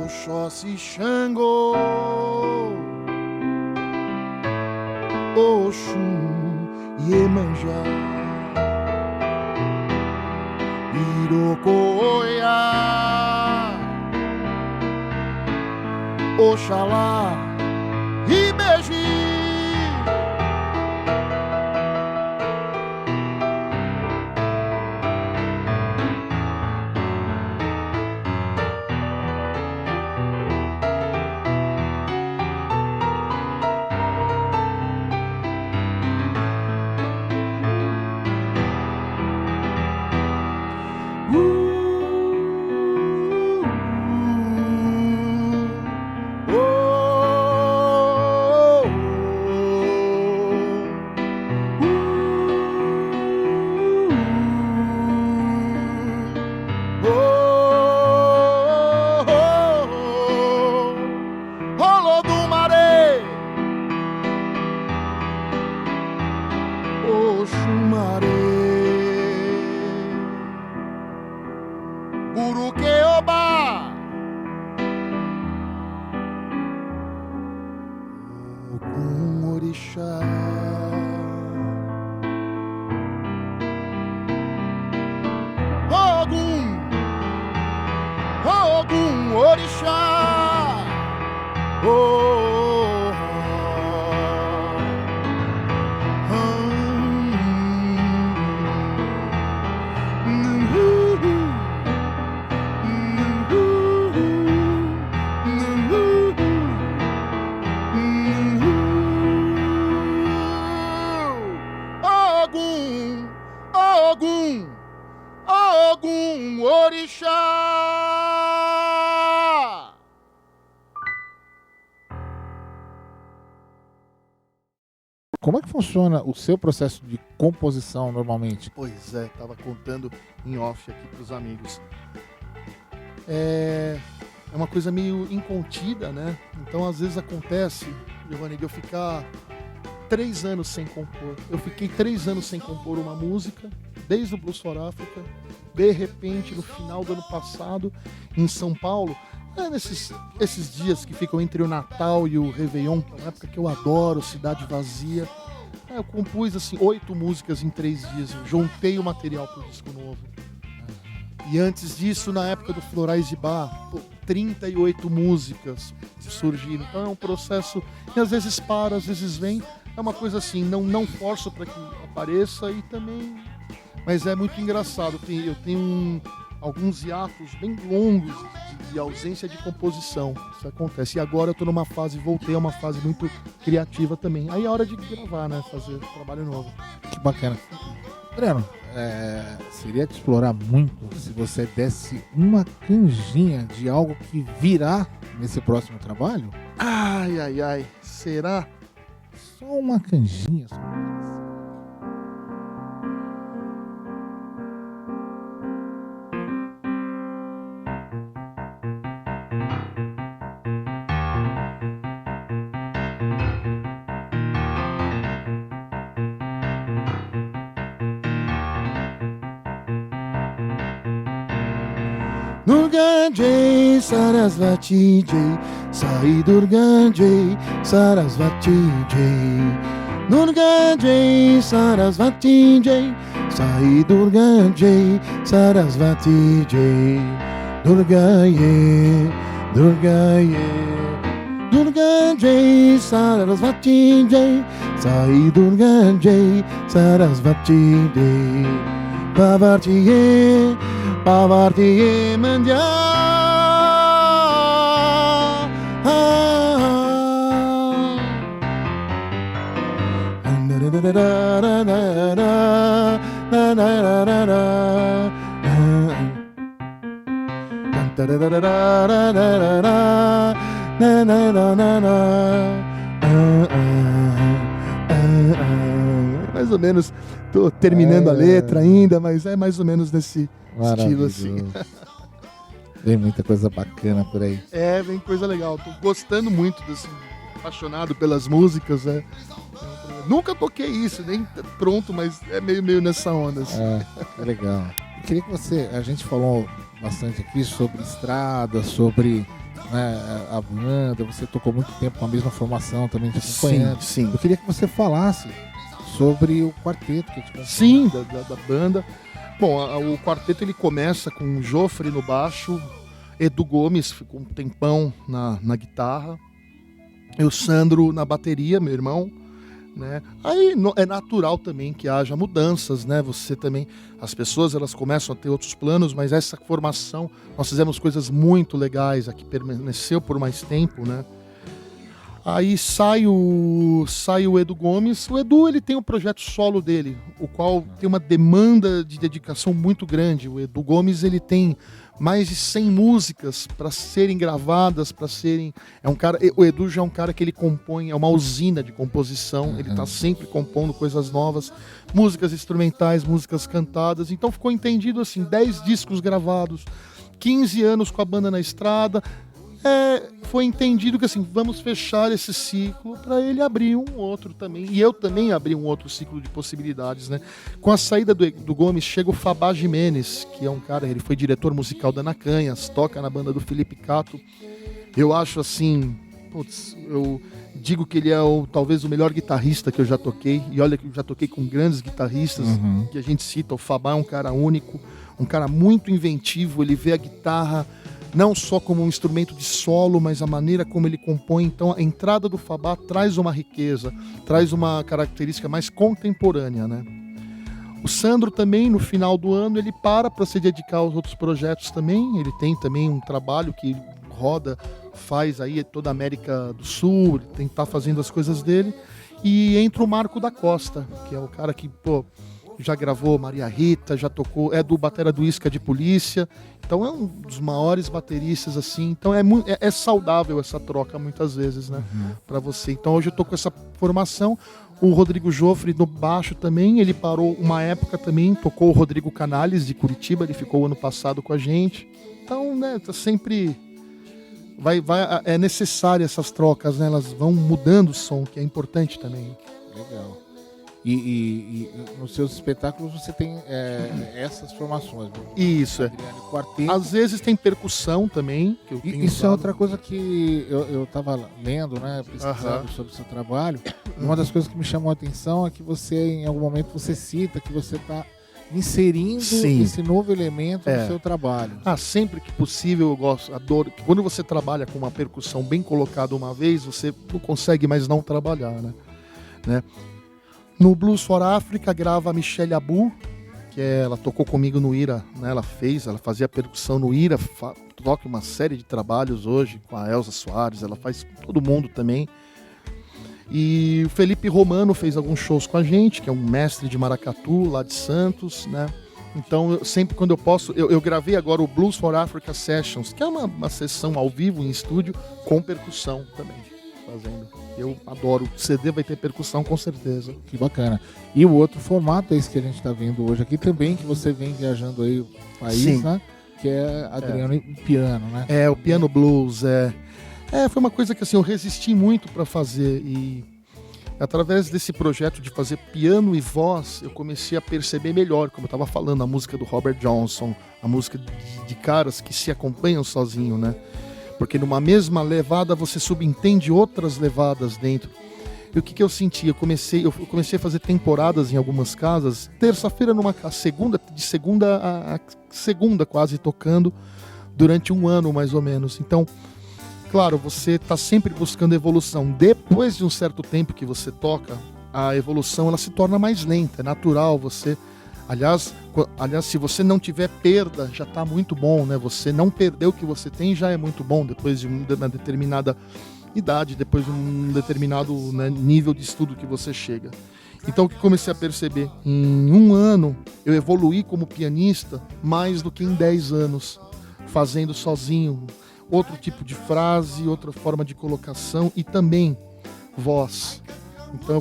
Oxóssi Xangô, Oxum, Iemanjá, Irocoiá, Oxalá, Ibeji. Buruqueoba, Ogum Orixá, Ogum Orixá, como é que funciona o seu processo de composição normalmente? Pois é, tava contando em off aqui pros amigos. É uma coisa meio incontida, né? Então às vezes acontece, Giovanni, de eu ficar 3 anos sem compor. Eu fiquei 3 anos sem compor uma música, desde o Blues for Africa. De repente, no final do ano passado, em São Paulo, esses dias que ficam entre o Natal e o Réveillon, que é uma época que eu adoro, Cidade Vazia, eu compus assim 8 músicas em 3 dias. Eu juntei o material para o disco novo. E antes disso, na época do Florais de Bar, 38 músicas surgiram. Então é um processo que às vezes para, às vezes vem. É uma coisa assim, não forço para que apareça e também... Mas é muito engraçado. Eu tenho alguns hiatos bem longos de ausência de composição. Isso acontece. E agora eu estou numa fase, voltei a uma fase muito criativa também. Aí é hora de gravar, né? Fazer trabalho novo. Que bacana. Breno, seria de explorar muito se você desse uma canjinha de algo que virá nesse próximo trabalho? Ai. Será? Só uma canjinha, só uma canjinha. Durga Jai Sarasvati Jai Sai Durga Jai Sarasvati Jai Durga Jai Sarasvati Jai Sai Durga Jai Sarasvati Jai Durga Ye Durga Ye Durga Jai Sarasvati Jai Sai Durga Jai Sarasvati Jai Pavartiye Pavartiye Mandya mais ou menos, tô terminando a letra ainda, mas é mais ou menos nesse estilo assim. Tem muita coisa bacana por aí. Vem coisa legal. Tô gostando muito, assim, apaixonado pelas músicas. Nunca toquei isso, nem pronto, mas é meio nessa onda. Assim. Que legal. Eu queria que a gente falou bastante aqui sobre estrada, sobre a banda. Você tocou muito tempo com a mesma formação também, te acompanhando. Sim. Eu queria que você falasse sobre o quarteto que te Sim, da banda. Bom, o quarteto ele começa com o Jofre no baixo, Edu Gomes ficou um tempão na guitarra, e o Sandro na bateria, meu irmão, né? Aí é natural também que haja mudanças, né? Você também, as pessoas elas começam a ter outros planos, mas essa formação, nós fizemos coisas muito legais, a que permaneceu por mais tempo, né? Aí sai o Edu Gomes. O Edu ele tem um projeto solo dele, o qual tem uma demanda de dedicação muito grande. O Edu Gomes ele tem mais de 100 músicas para serem gravadas, o Edu já é um cara que ele compõe, é uma usina de composição, ele está sempre compondo coisas novas, músicas instrumentais, músicas cantadas. Então ficou entendido assim, 10 discos gravados, 15 anos com a banda na estrada. Foi entendido que assim, vamos fechar esse ciclo para ele abrir um outro também. E eu também abri um outro ciclo de possibilidades, né? Com a saída do Gomes, chega o Fabá Jimenez, que é um cara, ele foi diretor musical da Nacanhas, toca na banda do Felipe Cato. Eu acho assim, eu digo que ele é talvez o melhor guitarrista que eu já toquei. E olha que eu já toquei com grandes guitarristas, que a gente cita. O Fabá é um cara único, um cara muito inventivo, ele vê a guitarra não só como um instrumento de solo, mas a maneira como ele compõe. Então a entrada do Fabá traz uma riqueza, traz uma característica mais contemporânea, né? O Sandro também, no final do ano, ele para se dedicar aos outros projetos também. Ele tem também um trabalho que roda, faz aí toda a América do Sul, ele tá fazendo as coisas dele. E entra o Marco da Costa, que é o cara que, já gravou Maria Rita, já tocou, é do batera do Isca de Polícia, então é um dos maiores bateristas, assim, então é saudável essa troca muitas vezes, né, pra você. Então hoje eu tô com essa formação, O Rodrigo Joffre no baixo também, ele parou uma época também, tocou o Rodrigo Canales de Curitiba, ele ficou ano passado com a gente. Então, né, tá sempre... é necessário essas trocas, né? Elas vão mudando o som, que é importante também. Legal. E nos seus espetáculos você tem essas formações. Isso, Adriano, quarteto. Às vezes tem percussão também. Que eu tenho Isso usado. é outra coisa que eu estava lendo, né, pesquisando sobre o seu trabalho. Uma das coisas que me chamou a atenção é que você, em algum momento, você cita que você está inserindo esse novo elemento no seu trabalho. Sempre que possível eu gosto, adoro. Quando você trabalha com uma percussão bem colocada uma vez, você não consegue mais não trabalhar, né? No Blues for Africa grava a Michelle Abu, que ela tocou comigo no Ira, né? Ela fazia percussão no Ira, toca uma série de trabalhos hoje com a Elza Soares, ela faz com todo mundo também. E o Felipe Romano fez alguns shows com a gente, que é um mestre de maracatu lá de Santos, né? Então, sempre quando eu posso, eu gravei agora o Blues for Africa Sessions, que é uma sessão ao vivo em estúdio com percussão também, fazendo. Eu adoro. O CD vai ter percussão com certeza. Que bacana. E o outro formato é esse que a gente está vendo hoje aqui também, que você vem viajando aí o país, né? Que é Adriano e piano, né? O piano blues, foi uma coisa que assim, eu resisti muito para fazer e através desse projeto de fazer piano e voz, eu comecei a perceber melhor, como eu estava falando, a música do Robert Johnson, a música de caras que se acompanham sozinho, né? Porque numa mesma levada você subentende outras levadas dentro. E o que eu senti? Eu comecei a fazer temporadas em algumas casas, terça-feira numa casa, de segunda a segunda quase tocando, durante um ano mais ou menos. Então, claro, você está sempre buscando evolução. Depois de um certo tempo que você toca, a evolução ela se torna mais lenta, é natural. Aliás, se você não tiver perda, já está muito bom, né? Você não perder o que você tem já é muito bom, depois de uma determinada idade, depois de um determinado, né, nível de estudo que você chega. Então, o que comecei a perceber? Em um ano, eu evoluí como pianista mais do que em 10 anos, fazendo sozinho. Outro tipo de frase, outra forma de colocação e também voz. Então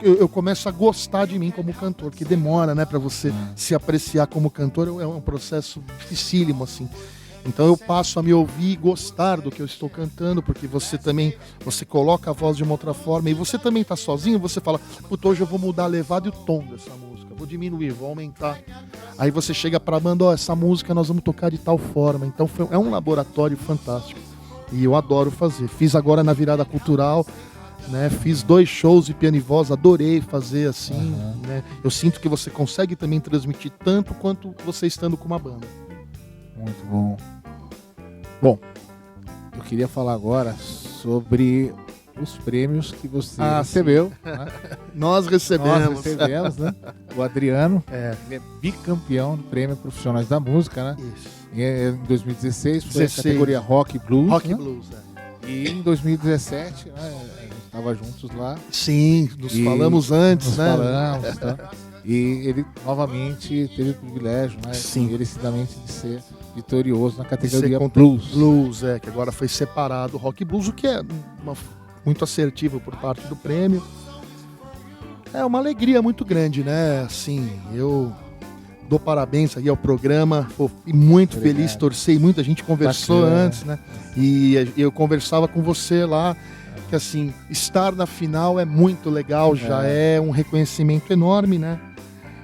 eu começo a gostar de mim como cantor, que demora, né, para você se apreciar como cantor, é um processo dificílimo assim. Então eu passo a me ouvir e gostar do que eu estou cantando, porque você coloca a voz de uma outra forma e você também está sozinho, você fala, puta, hoje eu vou mudar a levada e o tom dessa música, vou diminuir, vou aumentar. Aí você chega para a banda, essa música nós vamos tocar de tal forma. Então é um laboratório fantástico e eu adoro fazer. Fiz agora na Virada Cultural, né? Fiz 2 shows de piano e voz, adorei fazer assim, né? Eu sinto que você consegue também transmitir tanto quanto você estando com uma banda. Muito bom. Bom, eu queria falar agora sobre os prêmios que você recebeu. Né? Nós recebemos, né? O Adriano ele é bicampeão do Prêmio Profissionais da Música, né? Isso. Em 2016 foi a categoria Rock e Blues. Rock né? Blues, E em 2017, né, a gente estava juntos lá. Sim, falamos antes, né? Falamos, tá? E ele novamente teve o privilégio, né, merecidamente, de ser vitorioso na categoria Blues. Blues, que agora foi separado Rock e Blues, o que é muito assertivo por parte do prêmio. É uma alegria muito grande, né? Assim, eu dou parabéns aí ao programa, e muito feliz, torci muito, a gente conversou antes, né? E eu conversava com você lá, que assim, estar na final é muito legal, já é um reconhecimento enorme, né?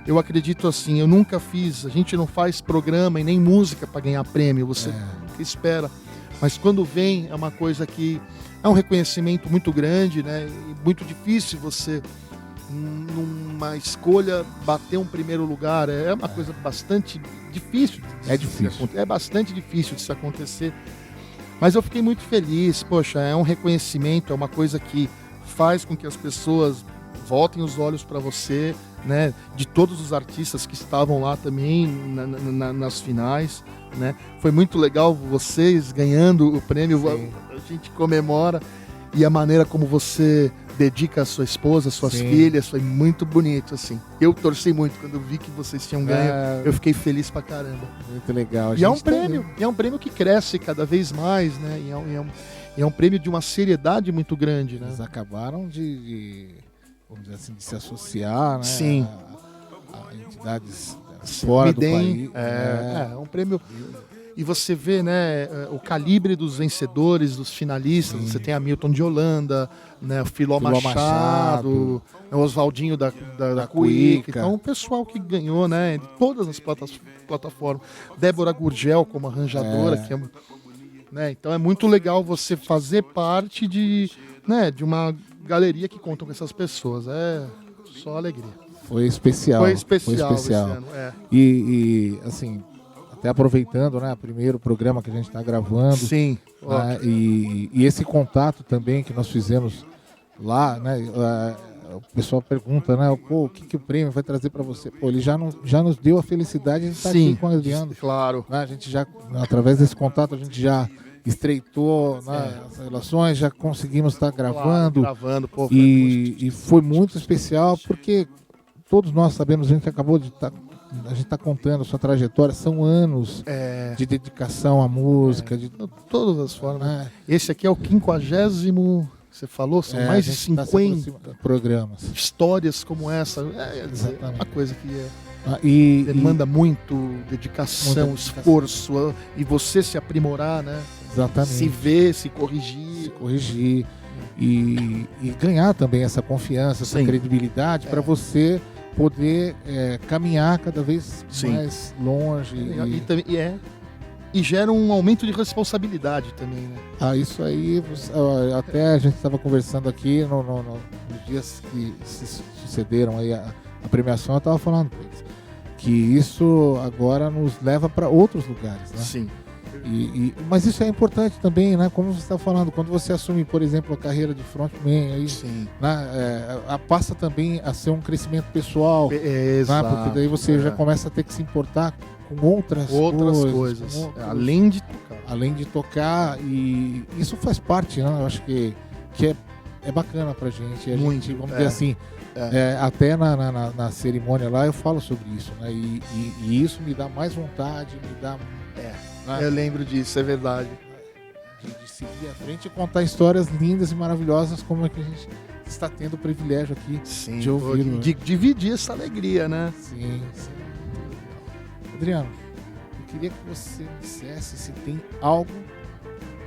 Eu acredito assim, eu nunca fiz, a gente não faz programa e nem música para ganhar prêmio, você nunca espera. Mas quando vem, é uma coisa que é um reconhecimento muito grande, né? E muito difícil você, numa escolha, bater um primeiro lugar. É uma coisa bastante difícil. É bastante difícil de se acontecer. Mas eu fiquei muito feliz. Poxa, é um reconhecimento, é uma coisa que faz com que as pessoas voltem os olhos para você, né? De todos os artistas que estavam lá também nas finais, né? Foi muito legal vocês ganhando o prêmio. Sim. A gente comemora, e a maneira como você dedica a sua esposa, suas filhas, foi muito bonito, assim. Eu torci muito quando eu vi que vocês tinham ganho, eu fiquei feliz pra caramba. Muito legal. E é um prêmio que cresce cada vez mais, né? E é um prêmio de uma seriedade muito grande, né? Eles acabaram de vamos dizer assim, de se associar, né? Sim. A entidades fora do país. É um prêmio. E você vê, né, o calibre dos vencedores, dos finalistas. Sim. Você tem Hamilton de Holanda, né, o Filó Machado, o Oswaldinho da Cuíca. Então, o pessoal que ganhou, né, de todas as plataformas. Débora Gurgel como arranjadora, que é, né, então é muito legal você fazer parte de uma galeria que conta com essas pessoas. É só alegria. Foi especial. Foi especial. Esse ano, E assim, até aproveitando, né, o primeiro programa que a gente está gravando. Sim. Né, e esse contato também que nós fizemos lá, né, o pessoal pergunta, né, pô, o que o prêmio vai trazer para você? Pô, ele já nos deu a felicidade de estar aqui com o Adriano. Claro. Né, a gente já, através desse contato, a gente já estreitou, né, as relações, já conseguimos estar gravando. Pô, e foi muito especial porque todos nós sabemos, a gente acabou de estar. A gente está contando a sua trajetória, são anos de dedicação à música. De todas as formas. Esse aqui é o 50º, você falou, são mais de 50 programas. Histórias como essa. É uma coisa que demanda muito dedicação, esforço, e você se aprimorar, né? Exatamente. Se ver, se corrigir. E ganhar também essa confiança, essa credibilidade para você poder caminhar cada vez mais longe. E gera um aumento de responsabilidade também, né? Isso aí, até a gente estava conversando aqui nos dias que se sucederam aí a premiação, eu estava falando para eles que isso agora nos leva para outros lugares, né? Sim. Mas isso é importante também, né? Como você está falando, quando você assume, por exemplo, a carreira de frontman, aí, né? Passa também a ser um crescimento pessoal, né? Porque daí você já começa a ter que se importar com outras coisas. Além de tocar, e isso faz parte, né? Eu acho que é bacana pra gente. A gente, vamos dizer assim, até na cerimônia lá eu falo sobre isso, né? E isso me dá mais vontade, me dá... Eu lembro disso, é verdade. De seguir à frente e contar histórias lindas e maravilhosas como é que a gente está tendo o privilégio aqui de ouvir. De dividir essa alegria, né? Sim. Adriano, eu queria que você me dissesse se tem algo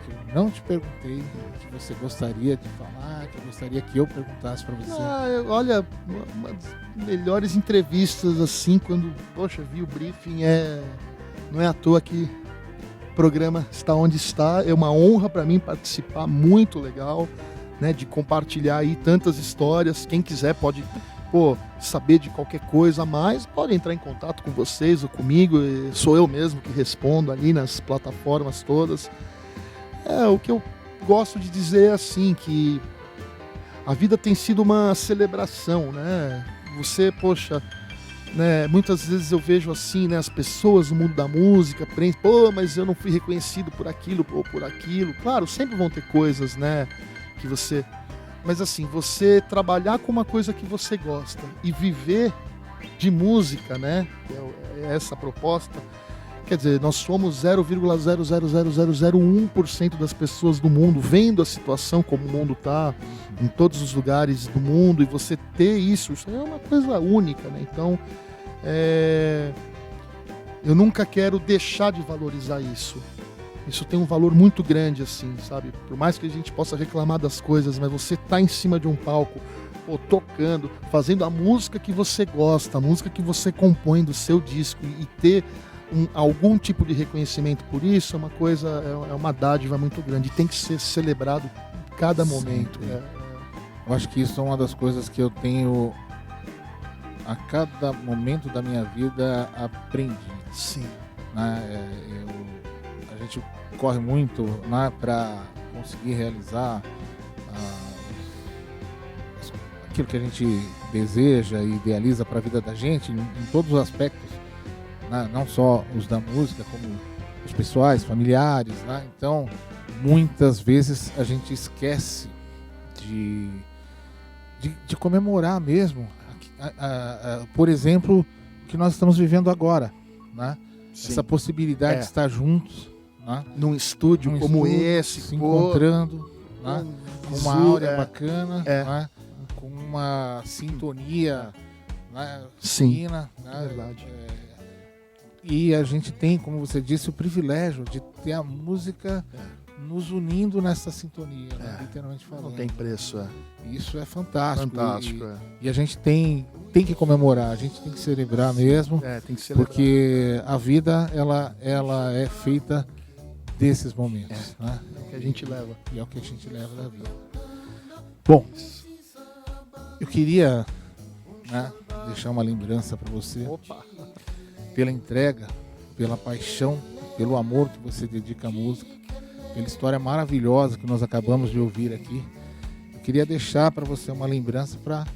que eu não te perguntei, que você gostaria de falar, que gostaria que eu perguntasse para você. Olha, uma das melhores entrevistas assim, quando, vi o briefing, não é à toa que o programa está onde está. É uma honra para mim participar, muito legal, né, de compartilhar aí tantas histórias. Quem quiser pode saber de qualquer coisa a mais, pode entrar em contato com vocês ou comigo. Sou eu mesmo que respondo ali nas plataformas todas. O que eu gosto de dizer é assim, que a vida tem sido uma celebração, né? Você, né, muitas vezes eu vejo assim, né, as pessoas no mundo da música, mas eu não fui reconhecido por aquilo ou por aquilo. Claro, sempre vão ter coisas, né, que você... Mas assim, você trabalhar com uma coisa que você gosta e viver de música, né, é essa a proposta. Quer dizer, nós somos 0,00001% das pessoas do mundo vendo a situação como o mundo está em todos os lugares do mundo, e você ter isso é uma coisa única, né? Então, eu nunca quero deixar de valorizar isso. Isso tem um valor muito grande, assim, sabe? Por mais que a gente possa reclamar das coisas, mas você tá em cima de um palco, tocando, fazendo a música que você gosta, a música que você compõe do seu disco, e ter algum tipo de reconhecimento por isso é uma coisa, é uma dádiva muito grande, tem que ser celebrado em cada momento. Eu acho que isso é uma das coisas que eu tenho a cada momento da minha vida aprendido. Sim. Né? A gente corre muito, né, para conseguir realizar aquilo que a gente deseja e idealiza para a vida da gente em todos os aspectos, né? Não só os da música, como os pessoais, familiares, né? Então, muitas vezes a gente esquece de comemorar mesmo, por exemplo, o que nós estamos vivendo agora, né? Essa possibilidade de estar juntos, né? Num estúdio como esse, se encontrando, né? Com uma áurea bacana, né? com uma sintonia, né, Sim, fina, né, é verdade. e a gente tem, como você disse, o privilégio de ter a música nos unindo nessa sintonia, né, literalmente falando. Não tem preço, Isso é fantástico. Fantástico, E a gente tem que comemorar, a gente tem que celebrar mesmo, tem que ser porque a vida ela é feita desses momentos, né? É o que a gente leva. E é o que a gente leva da vida. Bom, eu queria, né, deixar uma lembrança para você Opa! pela entrega, pela paixão, pelo amor que você dedica à música, pela história maravilhosa que nós acabamos de ouvir aqui. Eu queria deixar para você uma lembrança para,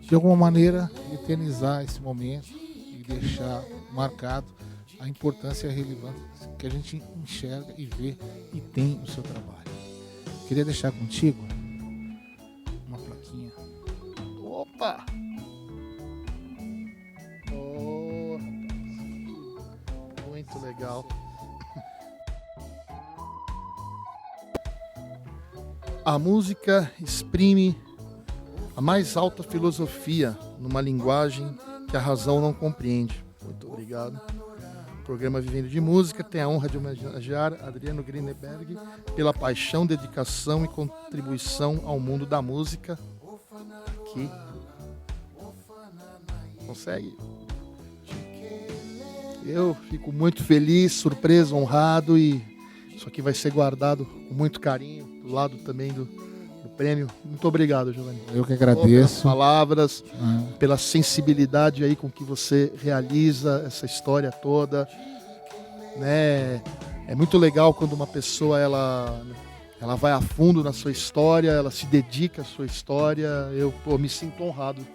de alguma maneira, eternizar esse momento e deixar marcado a importância e a relevância que a gente enxerga e vê e tem no seu trabalho. Eu queria deixar contigo uma plaquinha. Opa! Oh, rapaz. Muito legal. A música exprime a mais alta filosofia numa linguagem que a razão não compreende. Muito obrigado. O programa Vivendo de Música tem a honra de homenagear Adriano Greenberg pela paixão, dedicação e contribuição ao mundo da música. Aqui. Consegue? Eu fico muito feliz, surpreso, honrado, e isso aqui vai ser guardado com muito carinho do lado também do prêmio. Muito obrigado, Giovanni. Eu que Pelas agradeço. palavras, pela sensibilidade aí com que você realiza essa história toda, né? É muito legal quando uma pessoa ela vai a fundo na sua história, ela se dedica à sua história. Eu me sinto honrado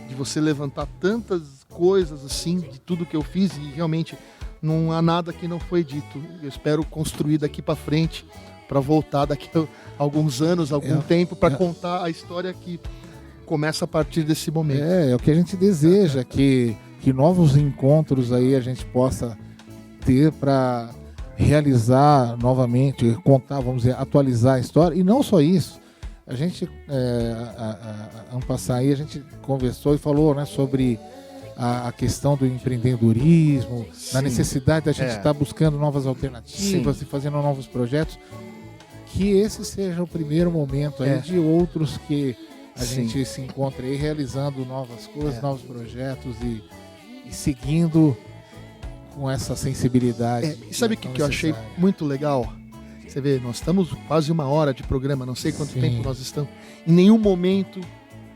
de você levantar tantas coisas assim, de tudo que eu fiz, e realmente não há nada que não foi dito. Eu espero construir daqui para frente, para voltar daqui a alguns anos, algum tempo, para contar a história que começa a partir desse momento. É o que a gente deseja, que novos encontros aí a gente possa ter para realizar novamente, contar, vamos dizer, atualizar a história. E não só isso, a gente, ano passado aí, a gente conversou e falou, né, sobre a questão do empreendedorismo, da necessidade da gente estar buscando novas alternativas e fazendo novos projetos. Que esse seja o primeiro momento aí de outros que a gente se encontra aí realizando novas coisas, novos projetos e seguindo com essa sensibilidade. E sabe o que eu achei muito legal? Você vê, nós estamos quase 1 hora de programa, não sei quanto tempo nós estamos. Em nenhum momento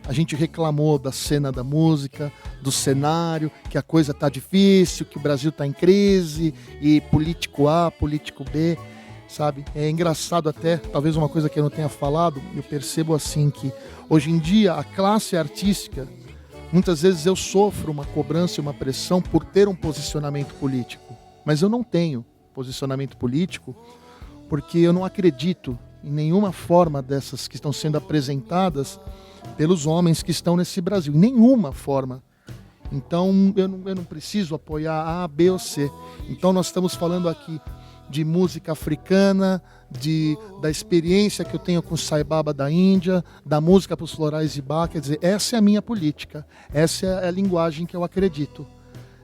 a gente reclamou da cena da música, do cenário, que a coisa tá difícil, que o Brasil tá em crise, e político A, político B, sabe? É engraçado até, talvez uma coisa que eu não tenha falado, eu percebo assim que hoje em dia a classe artística, muitas vezes eu sofro uma cobrança e uma pressão por ter um posicionamento político, mas eu não tenho posicionamento político porque eu não acredito em nenhuma forma dessas que estão sendo apresentadas pelos homens que estão nesse Brasil, em nenhuma forma. Então eu não preciso apoiar A, B ou C. Então nós estamos falando aqui de música africana, da experiência que eu tenho com o Sai Baba da Índia, da música para os florais de Bach. Quer dizer, essa é a minha política, essa é a linguagem que eu acredito,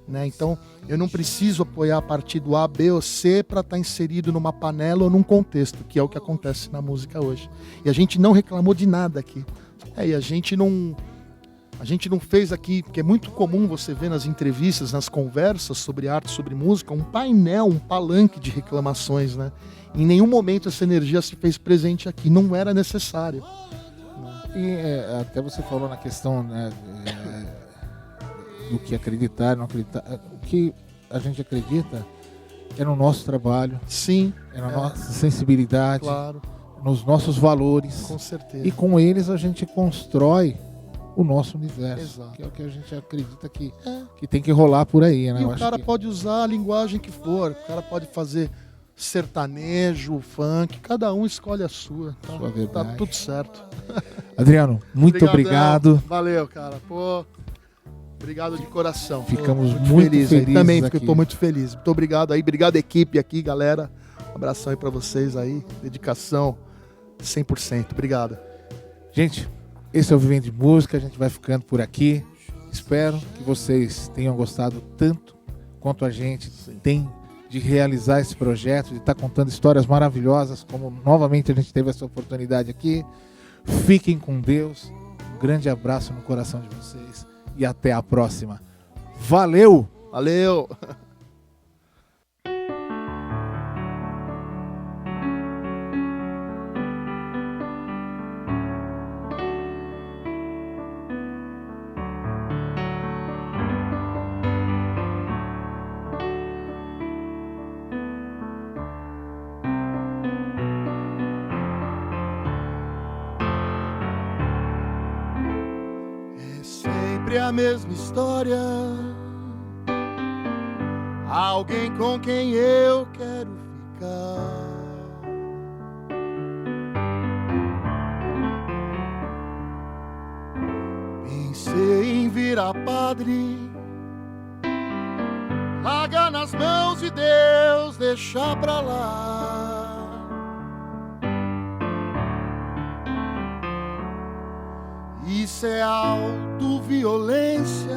né? Então eu não preciso apoiar a partido A, B ou C para estar inserido numa panela ou num contexto, que é o que acontece na música hoje. E a gente não reclamou de nada aqui. E a gente não fez aqui, porque é muito comum você ver nas entrevistas, nas conversas sobre arte, sobre música, um painel, um palanque de reclamações, né? Em nenhum momento essa energia se fez presente aqui, não era necessário. E até você falou na questão, né, do que acreditar, não acreditar. O que a gente acredita é no nosso trabalho, sim, é na nossa sensibilidade, claro, nos nossos valores. com certeza. E com eles a gente constrói o nosso universo, Exato. que é o que a gente acredita que tem que rolar por aí, né? E Eu o acho cara que pode usar a linguagem que for, o cara pode fazer sertanejo, funk, cada um escolhe a sua. Tá, Sua verdade. tá tudo certo. Adriano, muito obrigado. Valeu, cara. Pô, obrigado de coração. Ficamos Tô muito felizes aí. Também aqui. estou muito feliz. Muito obrigado aí. Obrigado, equipe aqui, galera. Um abração aí pra vocês aí. Dedicação 100%. Obrigado. Gente, Esse é o Vivendo de Música, a gente vai ficando por aqui. Espero que vocês tenham gostado tanto quanto a gente tem de realizar esse projeto, de estar contando histórias maravilhosas, como novamente a gente teve essa oportunidade aqui. Fiquem com Deus, um grande abraço no coração de vocês e até a próxima. Valeu! Valeu! A mesma história, alguém com quem eu quero ficar. Pensei em virar padre, largar nas mãos de Deus, deixar pra lá. Isso é autoviolência,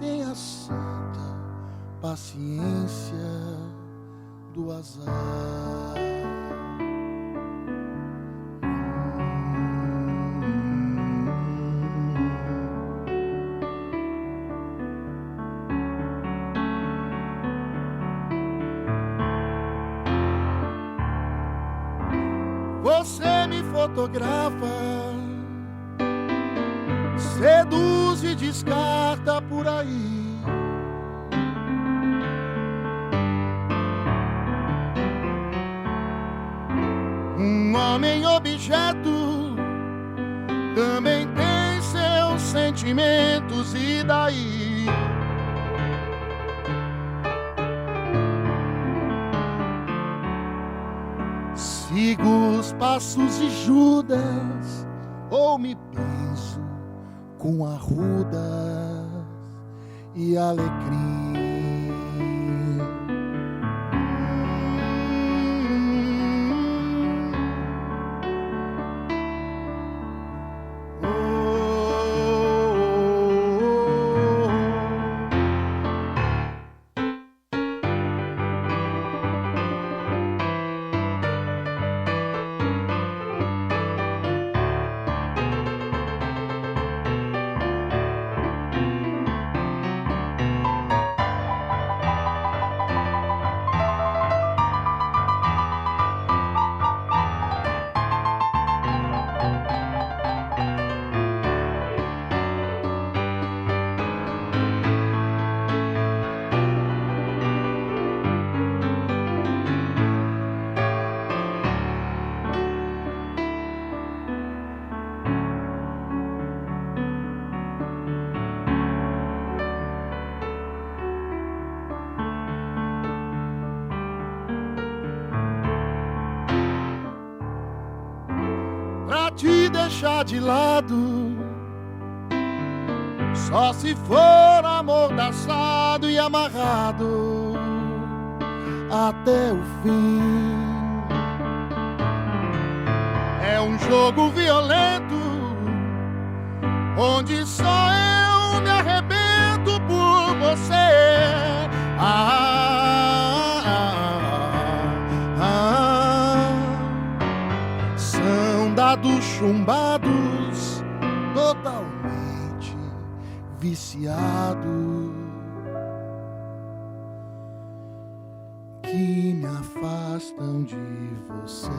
tenha santa paciência do azar. Você me fotografa, seduz e descarta por aí. Um homem objeto também tem seus sentimentos, e daí? Sigo os passos de Judas ou me benzo com arrudas e alecrim. Te deixar de lado, só se for amordaçado e amarrado até o fim. É um jogo violento, onde só eu me arrebento por você. Dados chumbados, totalmente viciados, que me afastam de você.